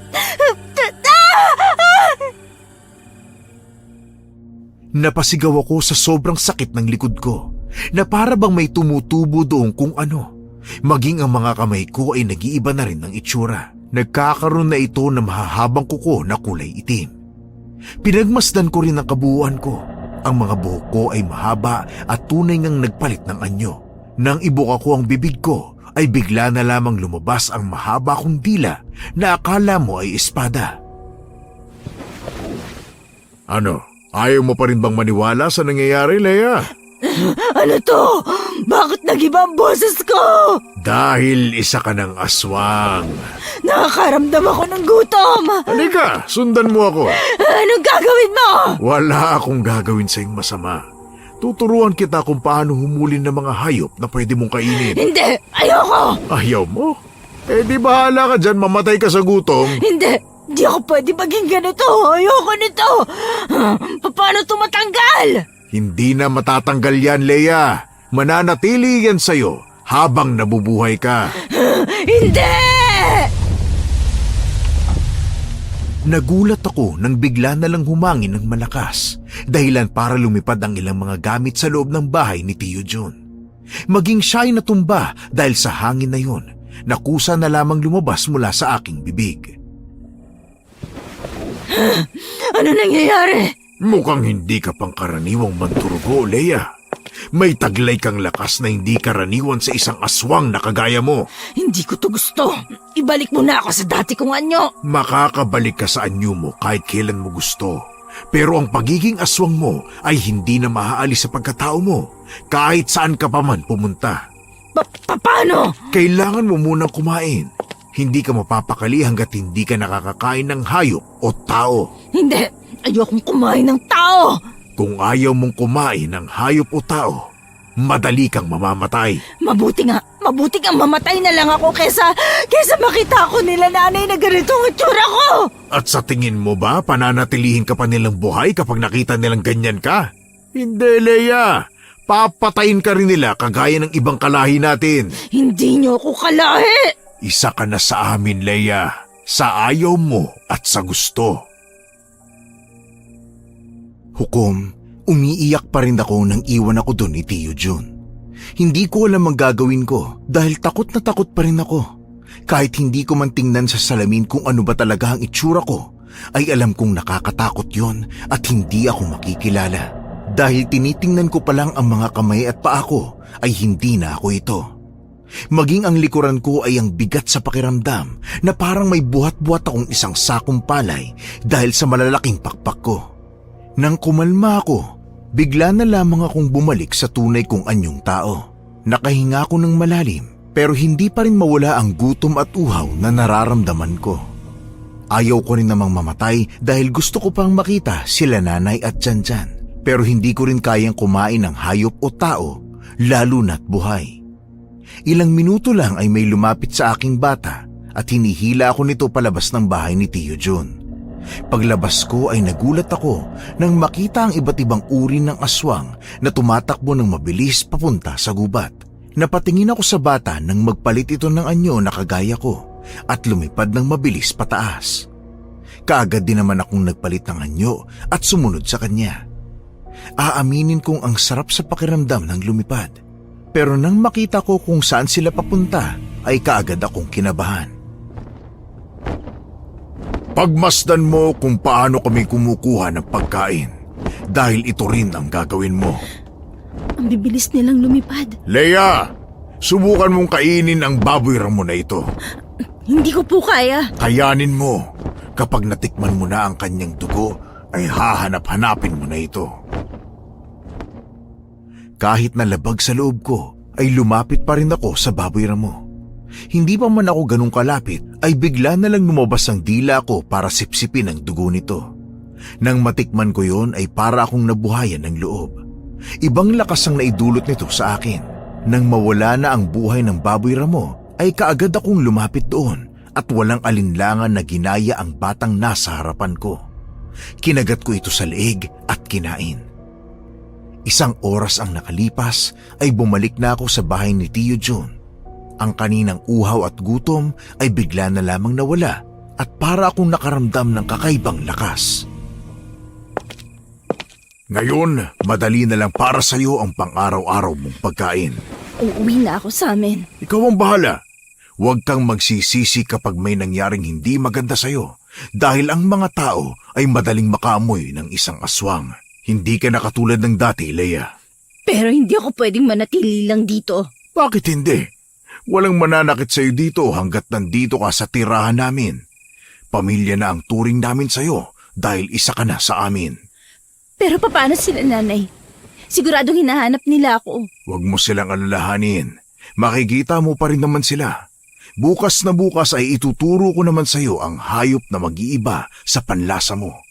Speaker 2: Napasigaw ako sa sobrang sakit ng likod ko na para bang may tumutubo doon kung ano. Maging ang mga kamay ko ay nag-iiba na rin ng itsura. Nagkakaroon na ito ng mahahabang kuko na kulay itim. Pinagmasdan ko rin ang kabuuan ko. Ang mga buhok ko ay mahaba at tunay ngang nagpalit ng anyo. Nang ibuka ko ang bibig ko, ay bigla na lamang lumabas ang mahaba kong dila na akala mo ay espada.
Speaker 5: Ano, ayaw mo pa rin bang maniwala sa nangyayari, Leia?
Speaker 1: Ano to? Bakit nag-iba ang boses ko?
Speaker 5: Dahil isa ka ng aswang.
Speaker 1: Nakakaramdam ako ng gutom.
Speaker 5: Halika, sundan mo ako.
Speaker 1: Anong gagawin mo?
Speaker 5: Wala akong gagawin sa'yong masama. Tuturuan kita kung paano humuli ng mga hayop na pwede mong kainin.
Speaker 1: Hindi, ayoko.
Speaker 5: Ayaw mo? Eh di bahala ka dyan, mamatay ka sa gutom.
Speaker 1: Hindi ako pwede maging ganito. Ayoko nito. Paano ito matanggal?
Speaker 5: Hindi na matatanggal yan, Leia. Mananatili yan sa'yo habang nabubuhay ka.
Speaker 1: Hindi!
Speaker 2: Nagulat ako nang bigla na lang humangin ng malakas, dahilan para lumipad ang ilang mga gamit sa loob ng bahay ni Tio John. Maging siya'y natumba dahil sa hangin na yun, nakusa na lamang lumabas mula sa aking bibig.
Speaker 1: Ano nangyayari?
Speaker 5: Mukhang hindi ka pang karaniwang manturgo, Leia. May taglay kang lakas na hindi karaniwan sa isang aswang na kagaya mo.
Speaker 1: Hindi ko to gusto. Ibalik mo na ako sa dati kong anyo.
Speaker 5: Makakabalik ka sa anyo mo kahit kailan mo gusto. Pero ang pagiging aswang mo ay hindi na maaalis sa pagkatao mo, kahit saan ka pa man pumunta.
Speaker 1: Paano?
Speaker 5: Kailangan mo munang kumain. Hindi ka mapapakali hanggat hindi ka nakakakain ng hayop o tao.
Speaker 1: Hindi. Ayokong kumain ng tao.
Speaker 5: Kung ayaw mong kumain ng hayop o tao, madali kang mamamatay.
Speaker 1: Mabuti nga mamatay na lang ako kesa makita ako nila nanay na ganitong itsura ko.
Speaker 5: At sa tingin mo ba, pananatilihin ka pa nilang buhay kapag nakita nilang ganyan ka? Hindi, Leia. Papatayin ka rin nila kagaya ng ibang kalahi natin.
Speaker 1: Hindi niyo ako kalahi.
Speaker 5: Isa ka na sa amin, Leia. Sa ayaw mo at sa gusto.
Speaker 2: Hukom, umiiyak pa rin ako nang iwan ako doon ni Tio John. Hindi ko alam ang gagawin ko dahil takot na takot pa rin ako. Kahit hindi ko man tingnan sa salamin kung ano ba talaga ang itsura ko, ay alam kong nakakatakot yon at hindi ako makikilala. Dahil tinitingnan ko pa lang ang mga kamay at paa ko, ay hindi na ako ito. Maging ang likuran ko ay ang bigat sa pakiramdam na parang may buhat-buhat akong isang sakong palay dahil sa malalaking pakpak ko. Nang kumalma ako, bigla na lamang akong bumalik sa tunay kong anyong tao. Nakahinga ako ng malalim pero hindi pa rin mawala ang gutom at uhaw na nararamdaman ko. Ayaw ko rin namang mamatay dahil gusto ko pang makita sila nanay at Janjan. Pero hindi ko rin kayang kumain ng hayop o tao, lalo na't buhay. Ilang minuto lang ay may lumapit sa aking bata at hinihila ako nito palabas ng bahay ni Tio John. Paglabas ko ay nagulat ako nang makita ang iba't ibang uri ng aswang na tumatakbo ng mabilis papunta sa gubat. Napatingin ako sa bata nang magpalit ito ng anyo na kagaya ko at lumipad ng mabilis pataas. Kaagad din naman akong nagpalit ng anyo at sumunod sa kanya. Aaminin kong ang sarap sa pakiramdam ng lumipad. Pero nang makita ko kung saan sila papunta ay kaagad akong kinabahan.
Speaker 5: Pagmasdan mo kung paano kami kumukuha ng pagkain dahil ito rin ang gagawin mo.
Speaker 1: Ang bibilis nilang lumipad.
Speaker 5: Leia, subukan mong kainin ang baboy ramo na ito.
Speaker 1: Hindi ko po kaya.
Speaker 5: Kayanin mo. Kapag natikman mo na ang kanyang dugo, ay hahanap-hanapin mo na ito.
Speaker 2: Kahit na labag sa loob ko, ay lumapit pa rin ako sa baboy ramo. Hindi pa man ako ganun kalapit, ay bigla na lang lumabas ang dila ko para sipsipin ang dugo nito. Nang matikman ko yon ay para akong nabuhayan ng loob. Ibang lakas ang naidulot nito sa akin. Nang mawala na ang buhay ng baboy ramo, ay kaagad akong lumapit doon at walang alinlangan na ginaya ang batang nasa harapan ko. Kinagat ko ito sa leeg at kinain. Isang oras ang nakalipas ay bumalik na ako sa bahay ni Tio John. Ang kaninang uhaw at gutom ay bigla na lamang nawala at para akong nakaramdam ng kakaibang lakas.
Speaker 5: Ngayon, madali na lang para sa iyo ang pang-araw-araw mong pagkain.
Speaker 1: Uuwi na ako sa amin.
Speaker 5: Ikaw ang bahala. Huwag kang magsisisi kapag may nangyaring hindi maganda sa iyo dahil ang mga tao ay madaling makaamoy ng isang aswang. Hindi ka na katulad ng dati, Leia.
Speaker 1: Pero hindi ako pwedeng manatili lang dito.
Speaker 5: Bakit hindi? Walang mananakit sa iyo dito hanggat nandito ka sa tirahan namin. Pamilya na ang turing namin sa iyo dahil isa ka na sa amin.
Speaker 1: Pero paano sila, nanay? Siguradong hinahanap nila ako.
Speaker 5: Huwag mo silang alalahanin. Makikita mo pa rin naman sila. Bukas na bukas ay ituturo ko naman sa iyo ang hayop na mag-iiba sa panlasa mo.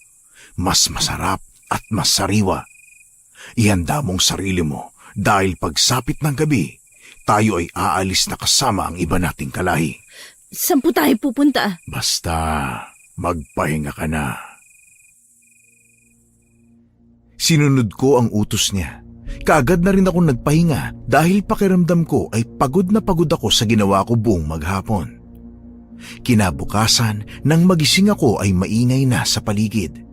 Speaker 5: Mas masarap at mas sariwa. Ihanda mong sarili mo dahil pagsapit ng gabi, tayo ay aalis na kasama ang iba nating kalahi.
Speaker 1: Saan po tayo pupunta?
Speaker 5: Basta, magpahinga ka na.
Speaker 2: Sinunod ko ang utos niya. Kaagad na rin ako nagpahinga dahil pakiramdam ko ay pagod na pagod ako sa ginawa ko buong maghapon. Kinabukasan, nang magising ako ay maingay na sa paligid.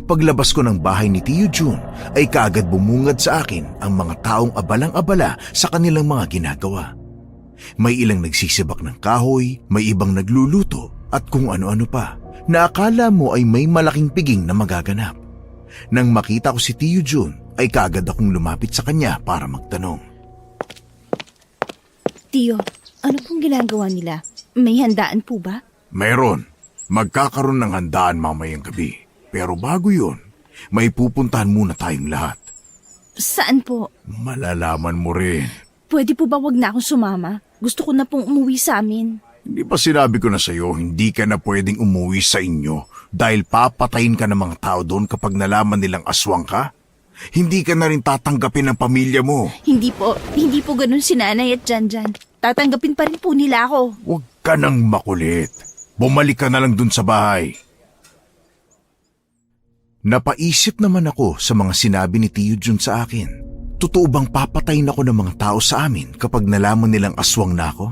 Speaker 2: Paglabas ko ng bahay ni Tio Jun ay kaagad bumungad sa akin ang mga taong abalang-abala sa kanilang mga ginagawa. May ilang nagsisibak ng kahoy, may ibang nagluluto at kung ano-ano pa na akala mo ay may malaking piging na magaganap. Nang makita ko si Tio Jun ay kaagad akong lumapit sa kanya para magtanong.
Speaker 1: Tio, ano pong ginagawa nila? May handaan po ba?
Speaker 5: Meron. Magkakaroon ng handaan mamayang gabi. Pero bago yun, may pupuntahan muna tayong lahat.
Speaker 1: Saan po?
Speaker 5: Malalaman mo rin.
Speaker 1: Pwede po ba wag na akong sumama? Gusto ko na pong umuwi sa amin.
Speaker 5: Hindi ba sinabi ko na sa'yo, hindi ka na pwedeng umuwi sa inyo dahil papatayin ka ng mga tao doon kapag nalaman nilang aswang ka? Hindi ka na rin tatanggapin ng pamilya mo.
Speaker 1: Hindi po ganun si Nanay at Janjan. Tatanggapin pa rin po nila ako.
Speaker 5: Huwag ka nang makulit. Bumalik ka na lang dun sa bahay.
Speaker 2: Napaisip naman ako sa mga sinabi ni Tio Jun sa akin. Totoo bang papatayin ako ng mga tao sa amin kapag nalaman nilang aswang na ako?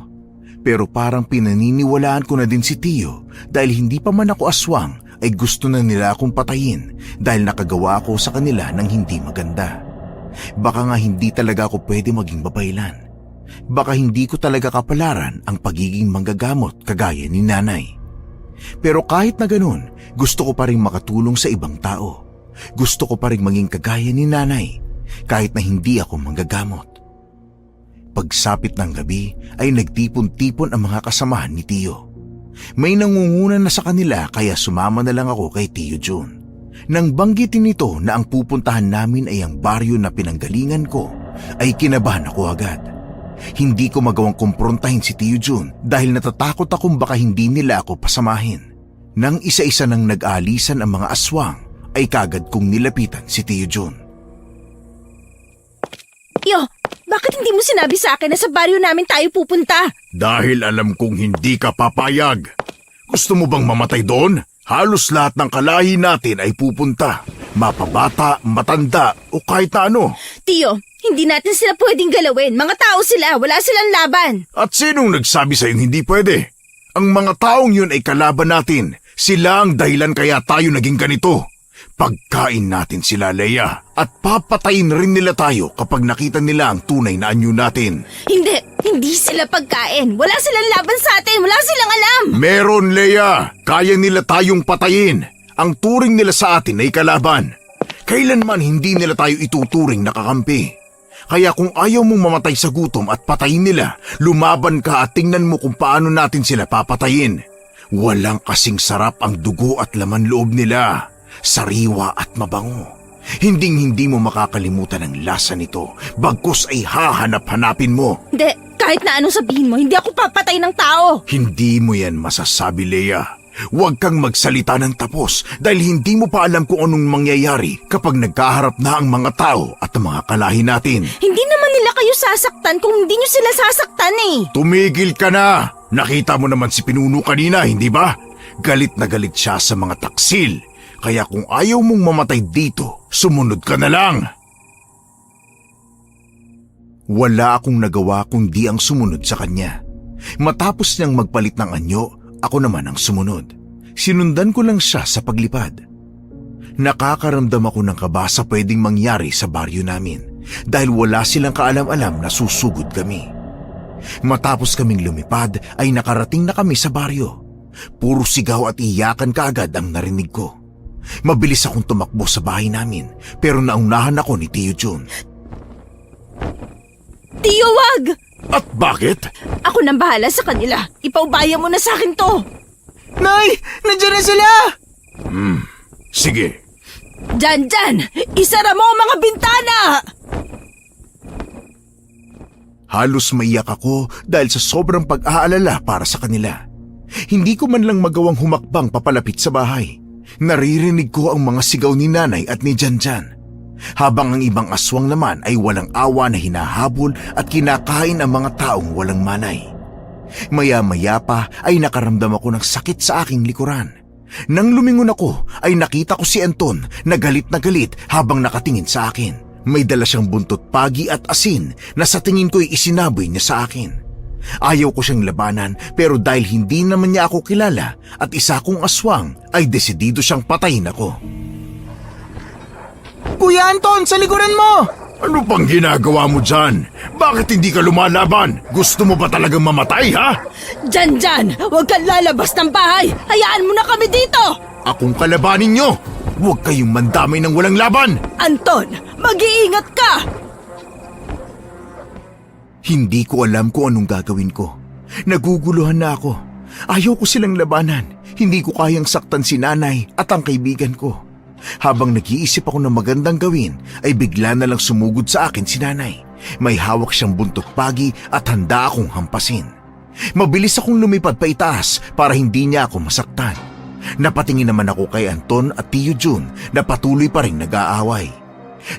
Speaker 2: Pero parang pinaniniwalaan ko na din si Tio dahil hindi pa man ako aswang ay gusto na nila akong patayin dahil nakagawa ako sa kanila ng hindi maganda. Baka nga hindi talaga ako pwede maging babaylan. Baka hindi ko talaga kapalaran ang pagiging manggagamot kagaya ni Nanay. Pero kahit na ganun, gusto ko pa rin makatulong sa ibang tao. Gusto ko pa rin maging kagaya ni Nanay, kahit na hindi ako manggagamot. Pagsapit ng gabi ay nagtipon-tipon ang mga kasamahan ni Tio. May nangunguna na sa kanila kaya sumama na lang ako kay Tio Jun. Nang banggitin nito na ang pupuntahan namin ay ang baryo na pinanggalingan ko, ay kinabahan ako agad. Hindi ko magawang kumprontahin si Tio Jun dahil natatakot akong baka hindi nila ako pasamahin. Nang isa-isa nang nag-aalisan ang mga aswang, ay kagad kong nilapitan si Tio Jun.
Speaker 1: Yo, bakit hindi mo sinabi sa akin na sa baryo namin tayo pupunta?
Speaker 5: Dahil alam kong hindi ka papayag. Gusto mo bang mamatay doon? Halos lahat ng kalahi natin ay pupunta. Mapabata, matanda, o kahit na ano.
Speaker 1: Tio, hindi natin sila pwedeng galawin. Mga tao sila, wala silang laban.
Speaker 5: At sinong nagsabi sa'yo hindi pwede? Ang mga taong yun ay kalaban natin. Sila ang dahilan kaya tayo naging ganito. Pagkain natin sila, Leia. At papatayin rin nila tayo kapag nakita nila ang tunay na anyo natin.
Speaker 1: Hindi sila pagkain. Wala silang laban sa atin. Wala silang alam.
Speaker 5: Meron, Leia. Kaya nila tayong patayin. Ang turing nila sa atin ay kalaban. Kailanman hindi nila tayo ituturing na kakampi. Kaya kung ayaw mong mamatay sa gutom at patayin nila, lumaban ka at tingnan mo kung paano natin sila papatayin. Walang kasing sarap ang dugo at laman loob nila. Sariwa at mabango. Hinding-hindi mo makakalimutan ang lasa nito. Bagkus ay hahanap-hanapin mo.
Speaker 1: Hindi, kahit na anong sabihin mo, hindi ako papatay ng tao.
Speaker 5: Hindi mo yan masasabi, Leia. Huwag kang magsalita ng tapos dahil hindi mo pa alam kung anong mangyayari kapag nagkaharap na ang mga tao at ang mga kalahi natin.
Speaker 1: Hindi naman nila kayo sasaktan kung hindi nyo sila sasaktan eh.
Speaker 5: Tumigil ka na! Nakita mo naman si Pinuno kanina, hindi ba? Galit na galit siya sa mga taksil. Kaya kung ayaw mong mamatay dito, sumunod ka na lang.
Speaker 2: Wala akong nagawa kundi ang sumunod sa kanya. Matapos niyang magpalit ng anyo, ako naman ang sumunod. Sinundan ko lang siya sa paglipad. Nakakaramdam ako ng kaba sa pwedeng mangyari sa baryo namin dahil wala silang kaalam-alam na susugod kami. Matapos kaming lumipad ay nakarating na kami sa baryo. Puro sigaw at iyakan kaagad ang narinig ko. Mabilis akong tumakbo sa bahay namin pero naunahan ako ni Tio Jun.
Speaker 1: Tio, wag!
Speaker 5: At bakit?
Speaker 1: Ako nang bahala sa kanila. Ipaubaya mo na sa akin to.
Speaker 4: Nay! Nandiyan na sila!
Speaker 5: Sige.
Speaker 1: Janjan! Isara mo ang mga bintana!
Speaker 2: Halos maiyak ako dahil sa sobrang pag-aalala para sa kanila. Hindi ko man lang magawang humakbang papalapit sa bahay. Naririnig ko ang mga sigaw ni nanay at ni Janjan. Habang ang ibang aswang naman ay walang awa na hinahabol at kinakain ang mga taong walang malay. Maya-maya pa ay nakaramdam ako ng sakit sa aking likuran. Nang lumingon ako ay nakita ko si Anton na galit habang nakatingin sa akin. May dala siyang buntot pagi at asin na sa tingin ko'y isinaboy niya sa akin. Ayaw ko siyang labanan pero dahil hindi naman niya ako kilala at isa kong aswang ay desidido siyang patayin ako.
Speaker 4: Kuya Anton, sa likuran mo!
Speaker 5: Ano pang ginagawa mo dyan? Bakit hindi ka lumalaban? Gusto mo ba talagang mamatay, ha?
Speaker 1: Janjan! Huwag kang lalabas ng bahay! Hayaan mo na kami dito!
Speaker 5: Akong kalabanin nyo! Huwag kayong mandamay ng walang laban!
Speaker 1: Anton, mag-iingat ka!
Speaker 2: Hindi ko alam kung anong gagawin ko. Naguguluhan na ako. Ayaw ko silang labanan. Hindi ko kayang saktan si nanay at ang kaibigan ko. Habang nag-iisip ako ng magandang gawin, ay bigla na lang sumugod sa akin si nanay. May hawak siyang buntot pagi at handa akong hampasin. Mabilis akong lumipad pa itaas para hindi niya ako masaktan. Napatingin naman ako kay Anton at Tio Jun na patuloy pa rin nag-aaway.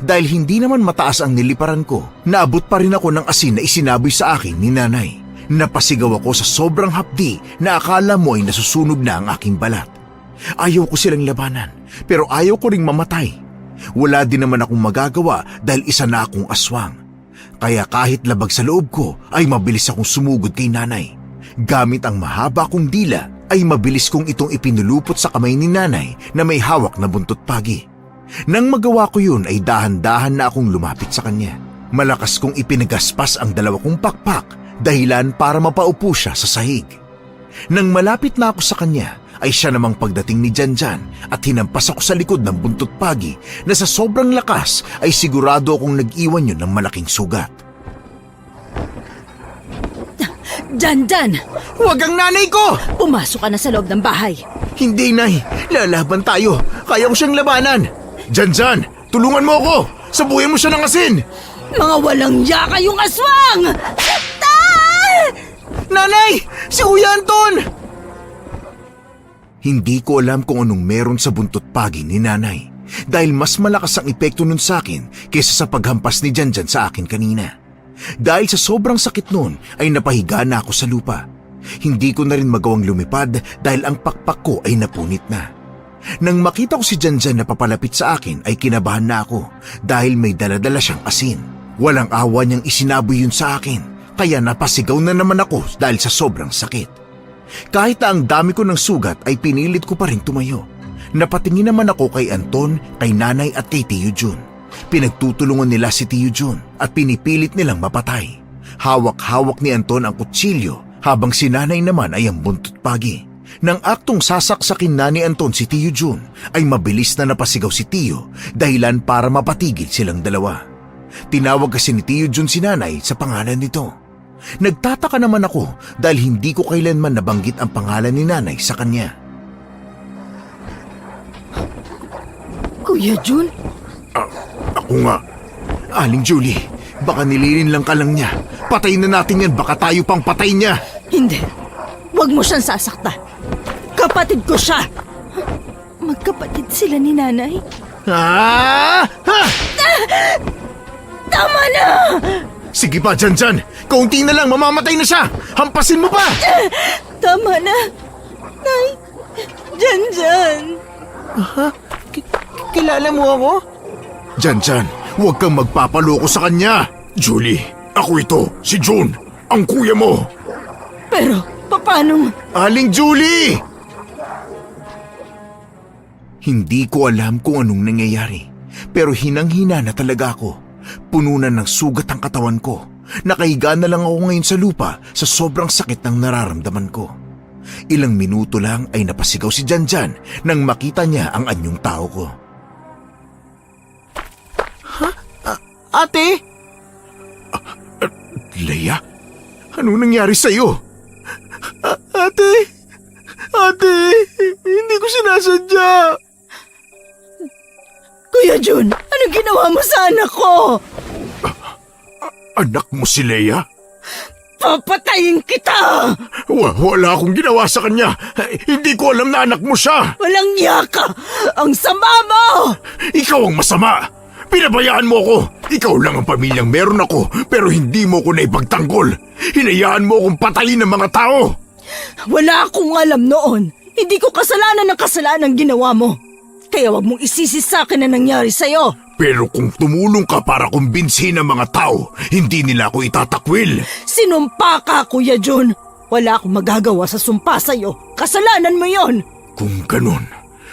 Speaker 2: Dahil hindi naman mataas ang niliparan ko, naabot pa rin ako ng asin na isinaboy sa akin ni nanay. Napasigaw ako sa sobrang hapdi na akala mo ay nasusunog na ang aking balat. Ayaw ko silang labanan, pero ayaw ko ring mamatay. Wala din naman akong magagawa dahil isa na akong aswang. Kaya kahit labag sa loob ko ay mabilis akong sumugod kay nanay. Gamit ang mahaba kong dila ay mabilis kong itong ipinulupot sa kamay ni nanay na may hawak na buntot pagi. Nang magawa ko yun ay dahan-dahan na akong lumapit sa kanya. Malakas kong ipinagaspas ang dalawa kong pakpak dahilan para mapaupo siya sa sahig. Nang malapit na ako sa kanya ay siya namang pagdating ni Janjan at hinampas ako sa likod ng buntot pagi na sa sobrang lakas ay sigurado akong nag-iwan yun ng malaking sugat.
Speaker 1: Janjan!
Speaker 4: Huwag ang nanay ko!
Speaker 1: Pumasok ka na sa loob ng bahay.
Speaker 4: Hindi, Nay. Lalaban tayo. Kaya ko siyang labanan.
Speaker 5: Janjan, tulungan mo ako! Sabuhin mo siya ng asin!
Speaker 1: Mga walang ya kayong aswang!
Speaker 4: Nanay! Si Kuya Anton!
Speaker 2: Hindi ko alam kung anong meron sa buntot pagi ni nanay dahil mas malakas ang epekto nun sa akin kaysa sa paghampas ni Janjan sa akin kanina. Dahil sa sobrang sakit nun ay napahiga na ako sa lupa. Hindi ko na rin magawang lumipad dahil ang pakpak ko ay napunit na. Nang makita ko si Janjan na papalapit sa akin ay kinabahan na ako dahil may daladala siyang asin. Walang awa niyang isinaboy yun sa akin kaya napasigaw na naman ako dahil sa sobrang sakit. Kahit na ang dami ko ng sugat ay pinilit ko pa rin tumayo. Napatingin naman ako kay Anton, kay nanay at kay Tio Jun. Pinagtutulungan nila si Tio Jun at pinipilit nilang mapatay. Hawak-hawak ni Anton ang kutsilyo habang si nanay naman ay ang buntot pagi. Nang aktong sasaksakin na ni Anton si Tio Jun ay mabilis na napasigaw si Tio dahilan para mapatigil silang dalawa. Tinawag kasi ni Tio Jun si nanay sa pangalan nito. Nagtataka naman ako dahil hindi ko kailanman nabanggit ang pangalan ni nanay sa kanya.
Speaker 1: Kuya Jun?
Speaker 5: Ako nga.
Speaker 2: Aling Julie, baka nililin lang ka lang niya. Patayin na natin yan, baka tayo pang patay niya.
Speaker 1: Hindi. Huwag mo siyang sasaktan. Kapatid ko siya. Magkapatid sila ni nanay?
Speaker 2: Ah! Ha!
Speaker 1: Tama na!
Speaker 2: Sige pa, Janjan. Kaunti na lang, mamamatay na siya. Hampasin mo pa!
Speaker 1: Tama na. Nay, Janjan.
Speaker 4: Kilala mo ako?
Speaker 2: Janjan, huwag kang magpapaloko sa kanya.
Speaker 5: Julie, ako ito, si Jun, ang kuya mo.
Speaker 1: Pero, paano?
Speaker 2: Aling Julie! Hindi ko alam kung anong nangyayari, pero hinang-hina na talaga ako. Puno na ng sugat ang katawan ko. Nakahiga na lang ako ngayon sa lupa sa sobrang sakit ng nararamdaman ko. Ilang minuto lang ay napasigaw si Janjan nang makita niya ang anyong tao ko.
Speaker 4: Ate?
Speaker 2: Leia, ano nangyari sa'yo?
Speaker 4: Ate! Ate! Hindi ko sinasadya!
Speaker 1: Kuya Jun, anong ginawa mo sa anak ko?
Speaker 5: Anak mo si Leia?
Speaker 1: Papatayin kita!
Speaker 5: Wala akong ginawa sa kanya. Hindi ko alam na anak mo siya.
Speaker 1: Walang yaka! Ang sama mo!
Speaker 5: Ikaw ang masama. Pinabayaan mo ako. Ikaw lang ang pamilyang meron ako, pero hindi mo ko naipagtanggol. Hinayaan mo akong patayin ng mga tao.
Speaker 1: Wala akong alam noon. Hindi ko kasalanan ng kasalanan ginawa mo. Kaya wag mong isisi sa akin na nangyari sa'yo.
Speaker 5: Pero kung tumulong ka para kumbinsihin ang mga tao, hindi nila ako itatakwil.
Speaker 1: Sinumpa ka, Kuya Jun. Wala akong magagawa sa sumpa sa'yo. Kasalanan mo yon.
Speaker 5: Kung ganun,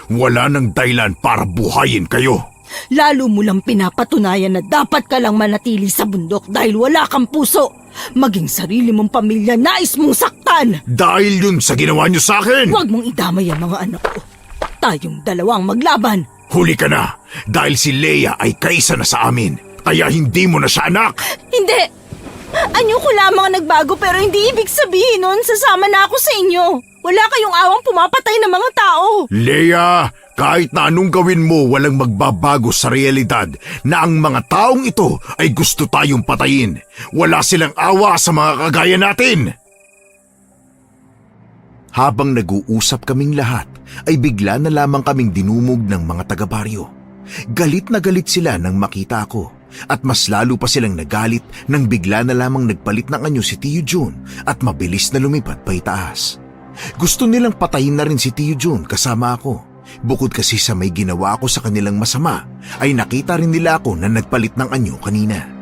Speaker 5: wala nang dahilan para buhayin kayo.
Speaker 1: Lalo mo lang pinapatunayan na dapat ka lang manatili sa bundok dahil wala kang puso. Maging sarili mong pamilya nais mong saktan.
Speaker 5: Dahil yun sa ginawa niyo sa akin.
Speaker 1: Huwag mong idamay ang mga anak ko. Tayong dalawang maglaban.
Speaker 5: Huli ka na, dahil si Leia ay kaisa na sa amin. Kaya hindi mo na siya anak.
Speaker 1: Hindi! Anyo ko lamang ang nagbago pero hindi ibig sabihin nun sasama na ako sa inyo. Wala kayong awang pumapatay ng mga tao.
Speaker 5: Leia, kahit na anong gawin mo, walang magbabago sa realidad na ang mga taong ito ay gusto tayong patayin. Wala silang awa sa mga kagaya natin.
Speaker 2: Habang nag-uusap kaming lahat, ay bigla na lamang kaming dinumog ng mga taga-baryo. Galit na galit sila nang makita ako, at mas lalo pa silang nagalit nang bigla na lamang nagpalit ng anyo si Tio Jun at mabilis na lumipat pa itaas. Gusto nilang patayin na rin si Tio Jun kasama ako. Bukod kasi sa may ginawa ako sa kanilang masama, ay nakita rin nila ako na nagpalit ng anyo kanina.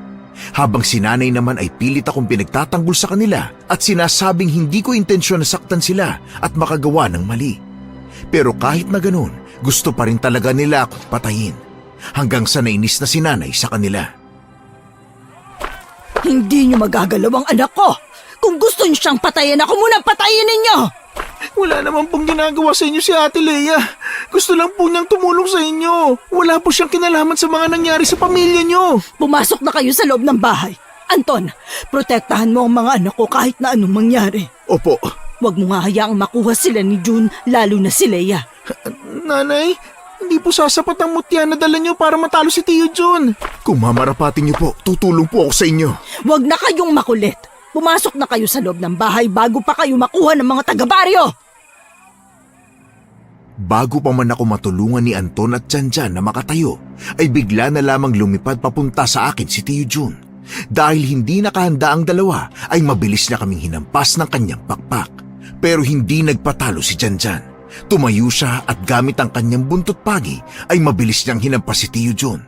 Speaker 2: Habang si nanay naman ay pilit akong pinagtatanggol sa kanila at sinasabing hindi ko intensyon na saktan sila at makagawa ng mali. Pero kahit na ganun, gusto pa rin talaga nila akong patayin. Hanggang sa nainis na si nanay sa kanila.
Speaker 1: Hindi niyo magagalaw ang anak ko. Kung gusto niyo siyang patayin, ako muna patayin ninyo.
Speaker 4: Wala naman pong ginagawa sa inyo si Ate Leia. Gusto lang po niyang tumulong sa inyo. Wala po siyang kinalaman sa mga nangyari sa pamilya niyo.
Speaker 1: Pumasok na kayo sa loob ng bahay. Anton, protektahan mo ang mga anak ko kahit na anong mangyari.
Speaker 2: Opo,
Speaker 1: Huwag mo nga hayaang makuha sila ni June, lalo na si Leia.
Speaker 4: Nanay, hindi po sasapat ang mutya na dala niyo para matalo si Tio Jun.
Speaker 2: kung mamarapatin niyo po, tutulong po ako sa inyo.
Speaker 1: Huwag na kayong makulit. Pumasok na kayo sa loob ng bahay bago pa kayo makuha ng mga taga-baryo.
Speaker 2: Bago pa man ako matulungan ni Anton at Tiantian na makatayo, ay bigla na lamang lumipad papunta sa akin si Tio Jun. Dahil hindi nakahanda ang dalawa, ay mabilis na kaming hinampas ng kanyang pakpak. Pero hindi nagpatalo si Tiantian. Tumayo siya at gamit ang kanyang buntot pagi ay mabilis niyang hinampas si Tio Jun.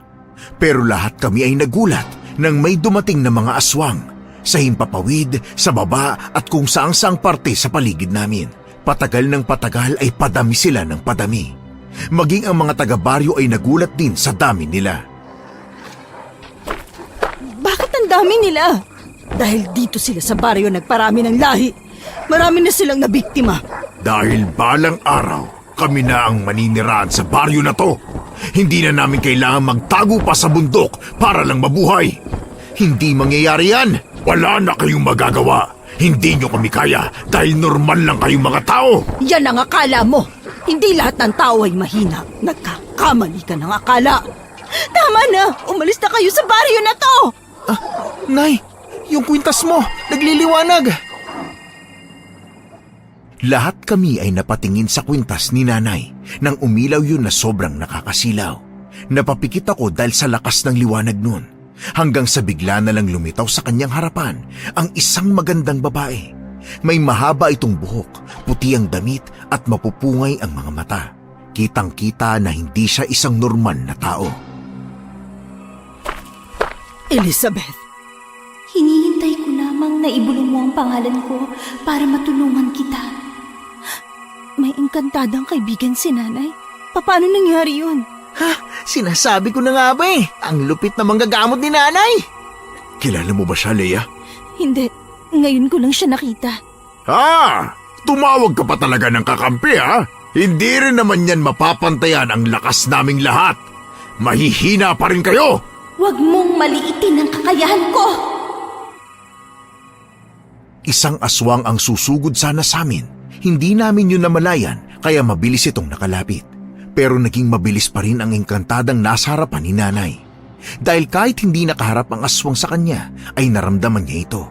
Speaker 2: Pero lahat kami ay nagulat nang may dumating na mga aswang. Sa himpapawid, sa baba at kung saang-saang parte sa paligid namin. Patagal ng patagal ay padami sila ng padami. Maging ang mga taga-baryo ay nagulat din sa dami nila.
Speaker 1: Bakit ang dami nila? Dahil dito sila sa baryo nagparami ng lahi. Marami na silang nabiktima.
Speaker 5: Dahil balang araw, kami na ang maniniraan sa baryo na to. Hindi na namin kailangan magtago pa sa bundok para lang mabuhay. Hindi mangyayari yan. Wala na kayong magagawa. Hindi nyo kami kaya dahil normal lang kayong mga tao.
Speaker 1: Yan ang akala mo. Hindi lahat ng tao ay mahina. Nagkakamali ka ng akala. Tama na! Umalis na kayo sa baryo na to!
Speaker 4: Nay, yung kwintas mo, nagliliwanag.
Speaker 2: Lahat kami ay napatingin sa kwintas ni nanay nang umilaw yun na sobrang nakakasilaw. Napapikit ako dahil sa lakas ng liwanag nun. Hanggang sa bigla na lang lumitaw sa kanyang harapan ang isang magandang babae. May mahaba itong buhok, puti ang damit at mapupungay ang mga mata. Kitang-kita na hindi siya isang normal na tao.
Speaker 1: Elizabeth,
Speaker 6: Hinihintay ko lamang na ibulong mo ang pangalan ko para matulungan kita.
Speaker 1: may engkantadang kaibigan si nanay. Paano nangyari yun?
Speaker 4: Sinasabi ko na nga ba eh, ang lupit na manggagamot ni nanay.
Speaker 5: Kilala mo ba siya, Leia?
Speaker 1: Hindi, ngayon ko lang siya nakita.
Speaker 5: Tumawag ka pa talaga ng kakampi, ha? Hindi rin naman yan mapapantayan ang lakas naming lahat. Mahihina pa rin kayo.
Speaker 6: Huwag mong maliitin ang kakayahan ko!
Speaker 2: Isang aswang ang susugod sana sa amin. Hindi namin yun namalayan kaya mabilis itong nakalapit. Pero naging mabilis pa rin ang engkantadang nasa harapan ni nanay. Dahil kahit hindi nakaharap ang aswang sa kanya, ay naramdaman niya ito.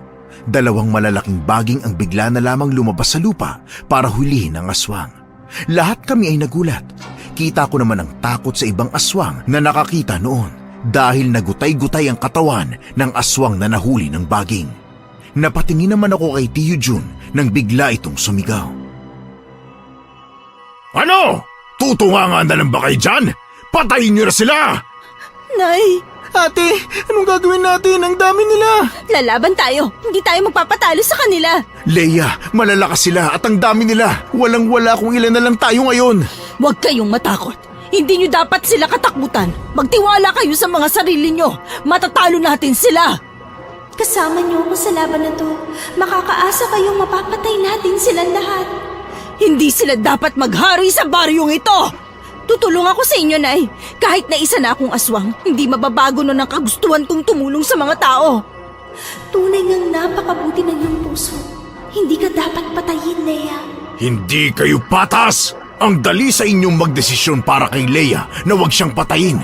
Speaker 2: 2 malalaking baging ang bigla na lamang lumabas sa lupa para hulihin ang aswang. Lahat kami ay nagulat. Kita ko naman ang takot sa ibang aswang na nakakita noon dahil nagutay-gutay ang katawan ng aswang na nahuli ng baging. Napatingin naman ako kay Tio Jun nang bigla itong sumigaw.
Speaker 5: Ano? Tutunganga na lang ba kayo dyan? Patayin niyo na sila!
Speaker 1: Nay,
Speaker 4: Ate, anong gagawin natin? Ang dami nila.
Speaker 1: lalaban tayo. Hindi tayo magpapatalo sa kanila.
Speaker 2: Leia, malalakas sila at ang dami nila. Walang-wala kung ilan na lang tayo ngayon.
Speaker 1: Huwag kayong matakot. Hindi nyo dapat sila katakutan. Magtiwala kayo sa mga sarili nyo. Matatalo natin sila.
Speaker 6: Kasama niyo ako sa laban na to. Makakaasa kayong mapapatay natin silang lahat.
Speaker 1: Hindi sila dapat maghari sa baryong ito. Tutulong ako sa inyo, Nay. Kahit na isa na akong aswang, hindi mababago nun ang kagustuhan kong tumulong sa mga tao.
Speaker 6: Tunay ngang napakabuti ng iyong puso. Hindi ka dapat patayin, Leia.
Speaker 5: Hindi kayo patas! Ang dali sa inyong magdesisyon para kay Leia na huwag siyang patayin.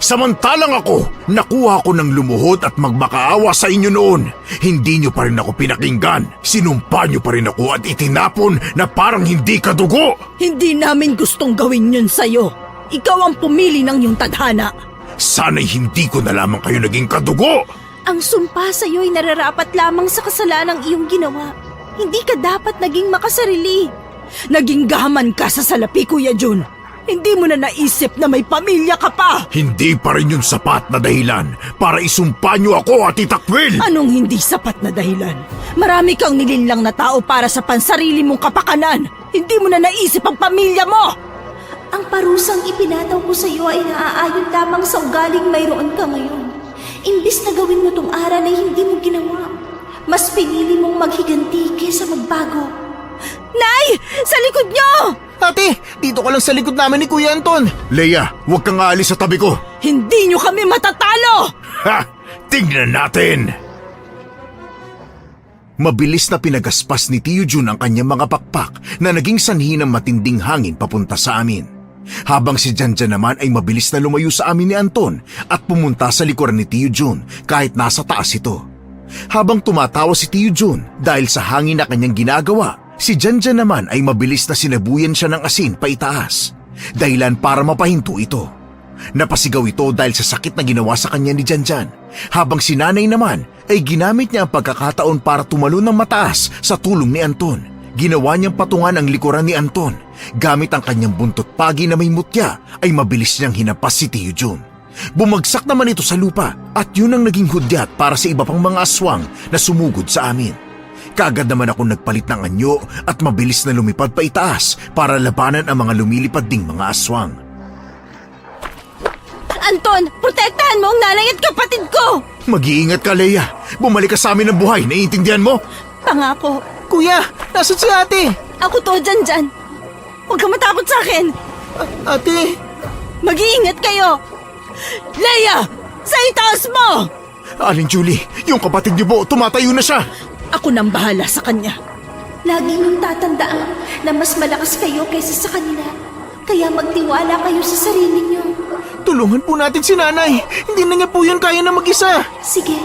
Speaker 5: Samantalang ako, nakuha ko ng lumuhod at magmakaawa sa inyo noon. Hindi niyo pa rin ako pinakinggan. Sinumpa niyo pa rin ako at itinapon na parang hindi kadugo.
Speaker 1: Hindi namin gustong gawin yun sa'yo. Ikaw ang pumili ng iyong tadhana.
Speaker 5: Sana'y hindi ko na lamang kayo naging kadugo.
Speaker 6: Ang sumpa sa iyo ay nararapat lamang sa kasalanang iyong ginawa. Hindi ka dapat naging makasarili.
Speaker 1: Naging gahaman ka sa salapi, Kuya Jun. Hindi mo na naisip na may pamilya ka pa.
Speaker 5: Hindi pa rin yun sapat na dahilan para isumpa niyo ako at itakwil.
Speaker 1: Anong hindi sapat na dahilan? Marami kang nilinlang na tao para sa pansarili mong kapakanan. Hindi mo na naisip ang pamilya mo.
Speaker 6: Ang parusang ipinataw ko sa iyo ay naaayon lamang sa ugaling mayroon ka ngayon. Imbis na gawin mo tong aral ay hindi mo ginawa. Mas pinili mong maghiganti kaysa magbago.
Speaker 1: Nay! Sa likod nyo!
Speaker 4: Ate, dito ka lang sa likod namin ni Kuya Anton.
Speaker 5: Leia, huwag kang aalis sa tabi ko.
Speaker 1: Hindi nyo kami matatalo!
Speaker 5: Ha! Tingnan natin!
Speaker 2: Mabilis na pinagaspas ni Tio Jun ang kanyang mga pakpak na naging sanhi ng matinding hangin papunta sa amin. Habang si Janjan naman ay mabilis na lumayo sa amin ni Anton at pumunta sa likuran ni Tio Jun kahit nasa taas ito. Habang tumatawa si Tio Jun dahil sa hangin na kanyang ginagawa, si Janjan naman ay mabilis na sinabuyan siya ng asin paitaas, dahilan para mapahinto ito. Napasigaw ito dahil sa sakit na ginawa sa kanya ni Janjan, habang si Nanay naman ay ginamit niya ang pagkakataon para tumalon ng mataas sa tulong ni Anton. Ginawa niyang patungan ang likuran ni Anton. Gamit ang kanyang buntot pagi na may mutya ay mabilis niyang hinampas si Tio Jun. Bumagsak naman ito sa lupa at yun ang naging hudyat para sa iba pang mga aswang na sumugod sa amin. Kaagad naman ako nagpalit ng anyo at mabilis na lumipad pa itaas para labanan ang mga lumilipad ding mga aswang.
Speaker 1: Anton, protektahan mo ang nanay at kapatid ko!
Speaker 5: Mag-iingat ka, Leia. Bumalik ka sa amin ng buhay, naiintindihan mo?
Speaker 1: Pangako,
Speaker 4: Kuya, nasan si ate?
Speaker 1: ako to, Janjan. Huwag ka matakot sa akin.
Speaker 4: Ate,
Speaker 1: Mag-iingat kayo! Leia! Sa itaas mo!
Speaker 5: Aling Julie, yung kapatid niyo po, tumatayo na siya.
Speaker 1: Ako nang bahala sa kanya.
Speaker 6: Lagi niyong tatandaan na mas malakas kayo kaysa sa kanila. Kaya magtiwala kayo sa sarili niyo.
Speaker 4: tulungan po natin si Nanay. Hindi na niya po yan kaya na mag-isa.
Speaker 6: Sige,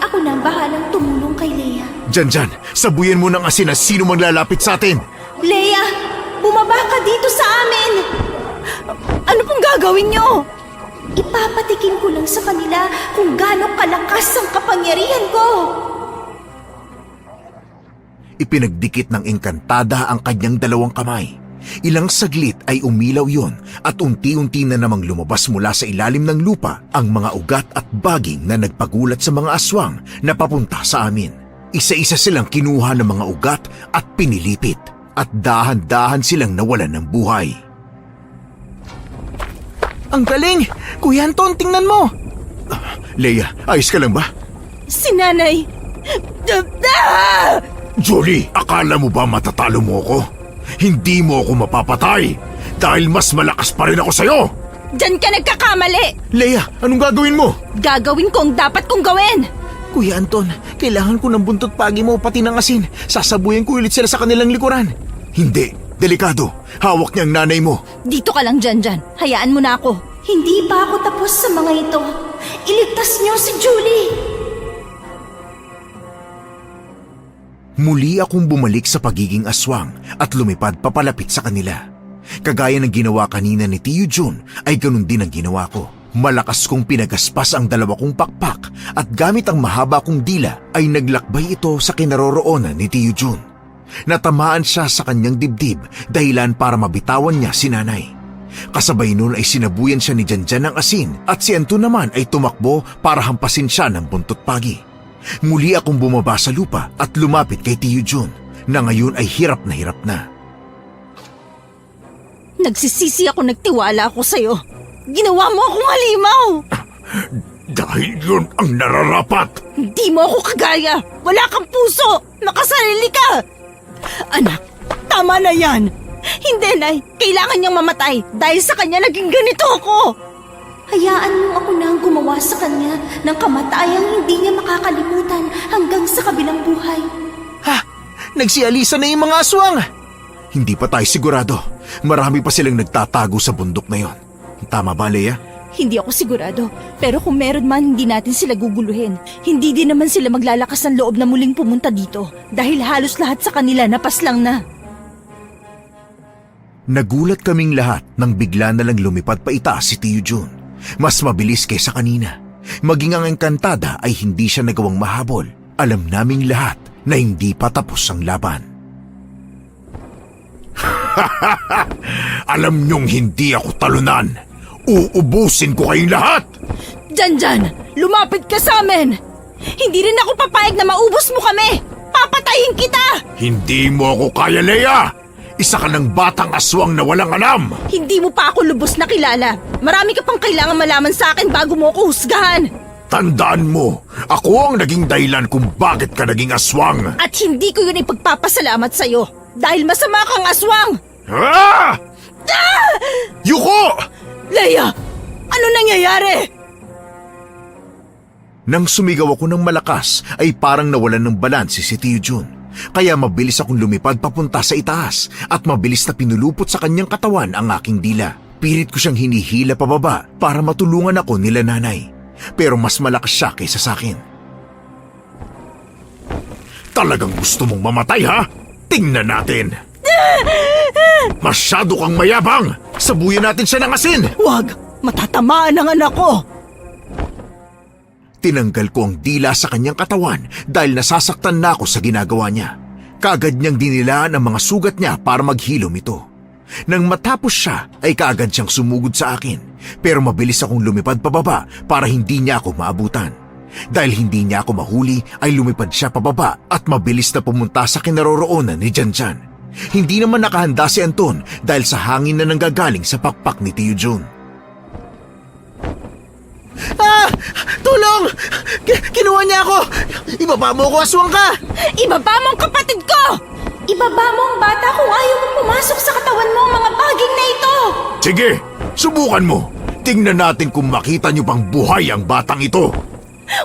Speaker 6: ako na ang bahalang tumulong kay Leia.
Speaker 5: Janjan, sabuyan mo ng asin na sino maglalapit sa atin.
Speaker 6: Leia, bumaba ka dito sa amin!
Speaker 1: Ano pong gagawin niyo?
Speaker 6: Ipapatikin ko lang sa kanila kung gaano kalakas ang kapangyarihan ko.
Speaker 2: Ipinagdikit ng engkantada ang kanyang 2 kamay. Ilang saglit ay umilaw yon at unti-unti na namang lumabas mula sa ilalim ng lupa ang mga ugat at baging na nagpagulat sa mga aswang na papunta sa amin. Isa-isa silang kinuha ng mga ugat at pinilipit at dahan-dahan silang nawalan ng buhay.
Speaker 4: Ang galing! Kuya Anton, tingnan mo!
Speaker 5: Leia, ayos ka lang ba?
Speaker 1: Si nanay. Ah!
Speaker 5: Julie, akala mo ba matatalo mo ako? Hindi mo ako mapapatay dahil mas malakas pa rin ako sa'yo.
Speaker 1: Diyan ka nagkakamali.
Speaker 5: Leia, anong gagawin mo?
Speaker 1: Gagawin ko ang dapat kong gawin.
Speaker 4: Kuya Anton, kailangan ko ng buntot pagi mo pati ng asin. Sasabuyan ko ulit sila sa kanilang likuran.
Speaker 5: Hindi, Delikado. Hawak niya ang nanay mo.
Speaker 1: Dito ka lang, Janjan. Hayaan mo na ako.
Speaker 6: Hindi pa ako tapos sa mga ito. Iligtas niyo si Julie.
Speaker 2: Muli akong bumalik sa pagiging aswang at lumipad papalapit sa kanila. Kagaya ng ginawa kanina ni Tio Jun ay ganun din ang ginawa ko. Malakas kong pinagaspas ang dalawa kong pakpak at gamit ang mahaba kong dila ay naglakbay ito sa kinaroroonan ni Tio Jun. Natamaan siya sa kanyang dibdib dahilan para mabitawan niya si nanay. Kasabay nun ay sinabuyan siya ni Janjan ng asin at si Anton naman ay tumakbo para hampasin siya ng buntot pagi. Muli akong bumaba sa lupa at lumapit kay Tio Jun na ngayon ay hirap na.
Speaker 1: Nagsisisi ako, nagtiwala ako sa'yo. Ginawa mo akong halimaw.
Speaker 5: Dahil yun ang nararapat.
Speaker 1: Hindi mo ako kagaya. Wala kang puso. Makasarili ka. Anak, tama na yan. Hindi, Nay. Kailangan niyang mamatay dahil sa kanya naging ganito ako.
Speaker 6: Hayaan mo ako na ang gumawa sa kanya ng kamatayang hindi niya makakalimutan hanggang sa kabilang buhay.
Speaker 4: Ha? Nagsialisa na yung mga aswang!
Speaker 2: Hindi pa tayo sigurado. Marami pa silang nagtatago sa bundok na yon. Tama ba, Leia?
Speaker 1: Hindi ako sigurado. Pero kung meron man, hindi natin sila guguluhin. Hindi din naman sila maglalakas ng loob na muling pumunta dito. Dahil halos lahat sa kanila napaslang na.
Speaker 2: Nagulat kaming lahat nang bigla na lang lumipad pa itaas si Tio Jun. Mas mabilis kaysa kanina. Maging ang engkantada ay hindi siya nagawang mahabol. Alam naming lahat na hindi pa tapos ang laban.
Speaker 5: Alam niyong hindi ako talunan. Uubusin ko kayong lahat.
Speaker 1: Janjan, lumapit ka sa amin. Hindi rin ako papayag na maubos mo kami. Papatayin kita.
Speaker 5: Hindi mo ako kaya, Leia. Isa ka ng batang aswang na walang alam.
Speaker 1: Hindi mo pa ako lubos na kilala. Marami ka pang kailangan malaman sa akin bago mo ako husgahan.
Speaker 5: Tandaan mo, ako ang naging dahilan kung bakit ka naging aswang.
Speaker 1: At hindi ko yun ipagpapasalamat sa'yo. Dahil masama kang aswang.
Speaker 5: Ah! Yuko!
Speaker 1: Leia, ano nangyayari?
Speaker 2: Nang sumigaw ako ng malakas ay parang nawalan ng balanse si Tio Jun. Kaya mabilis akong lumipad papunta sa itaas at mabilis na pinulupot sa kanyang katawan ang aking dila. Pilit ko siyang hinihila pababa para matulungan ako nila nanay. Pero mas malakas siya kaysa sa akin.
Speaker 5: Talagang gusto mong mamatay, ha? Tingnan natin. Masyado kang mayabang. Sabuyan natin siya ng asin.
Speaker 1: Huwag, matatamaan ang anak ko.
Speaker 2: Tinanggal ko ang dila sa kanyang katawan dahil nasasaktan na ako sa ginagawa niya. Kaagad niyang dinilaan ang mga sugat niya para maghilom ito. Nang matapos siya ay kaagad siyang sumugod sa akin. Pero mabilis akong lumipad pababa para hindi niya ako maabutan. Dahil hindi niya ako mahuli ay lumipad siya pababa at mabilis na pumunta sa kinaroroonan ni Janjan. Hindi naman nakahanda si Anton dahil sa hangin na nanggagaling sa pakpak ni Tio Jun.
Speaker 4: Ah! Tulong! Kinuha niya ako! Ibaba mo ako, aswang ka!
Speaker 1: Ibaba mo ang kapatid ko!
Speaker 6: Ibaba mo ang bata kung ayaw mo pumasok sa katawan mo ang mga baging na ito!
Speaker 5: Sige, subukan mo. Tingnan natin kung makita niyo pang buhay ang batang ito.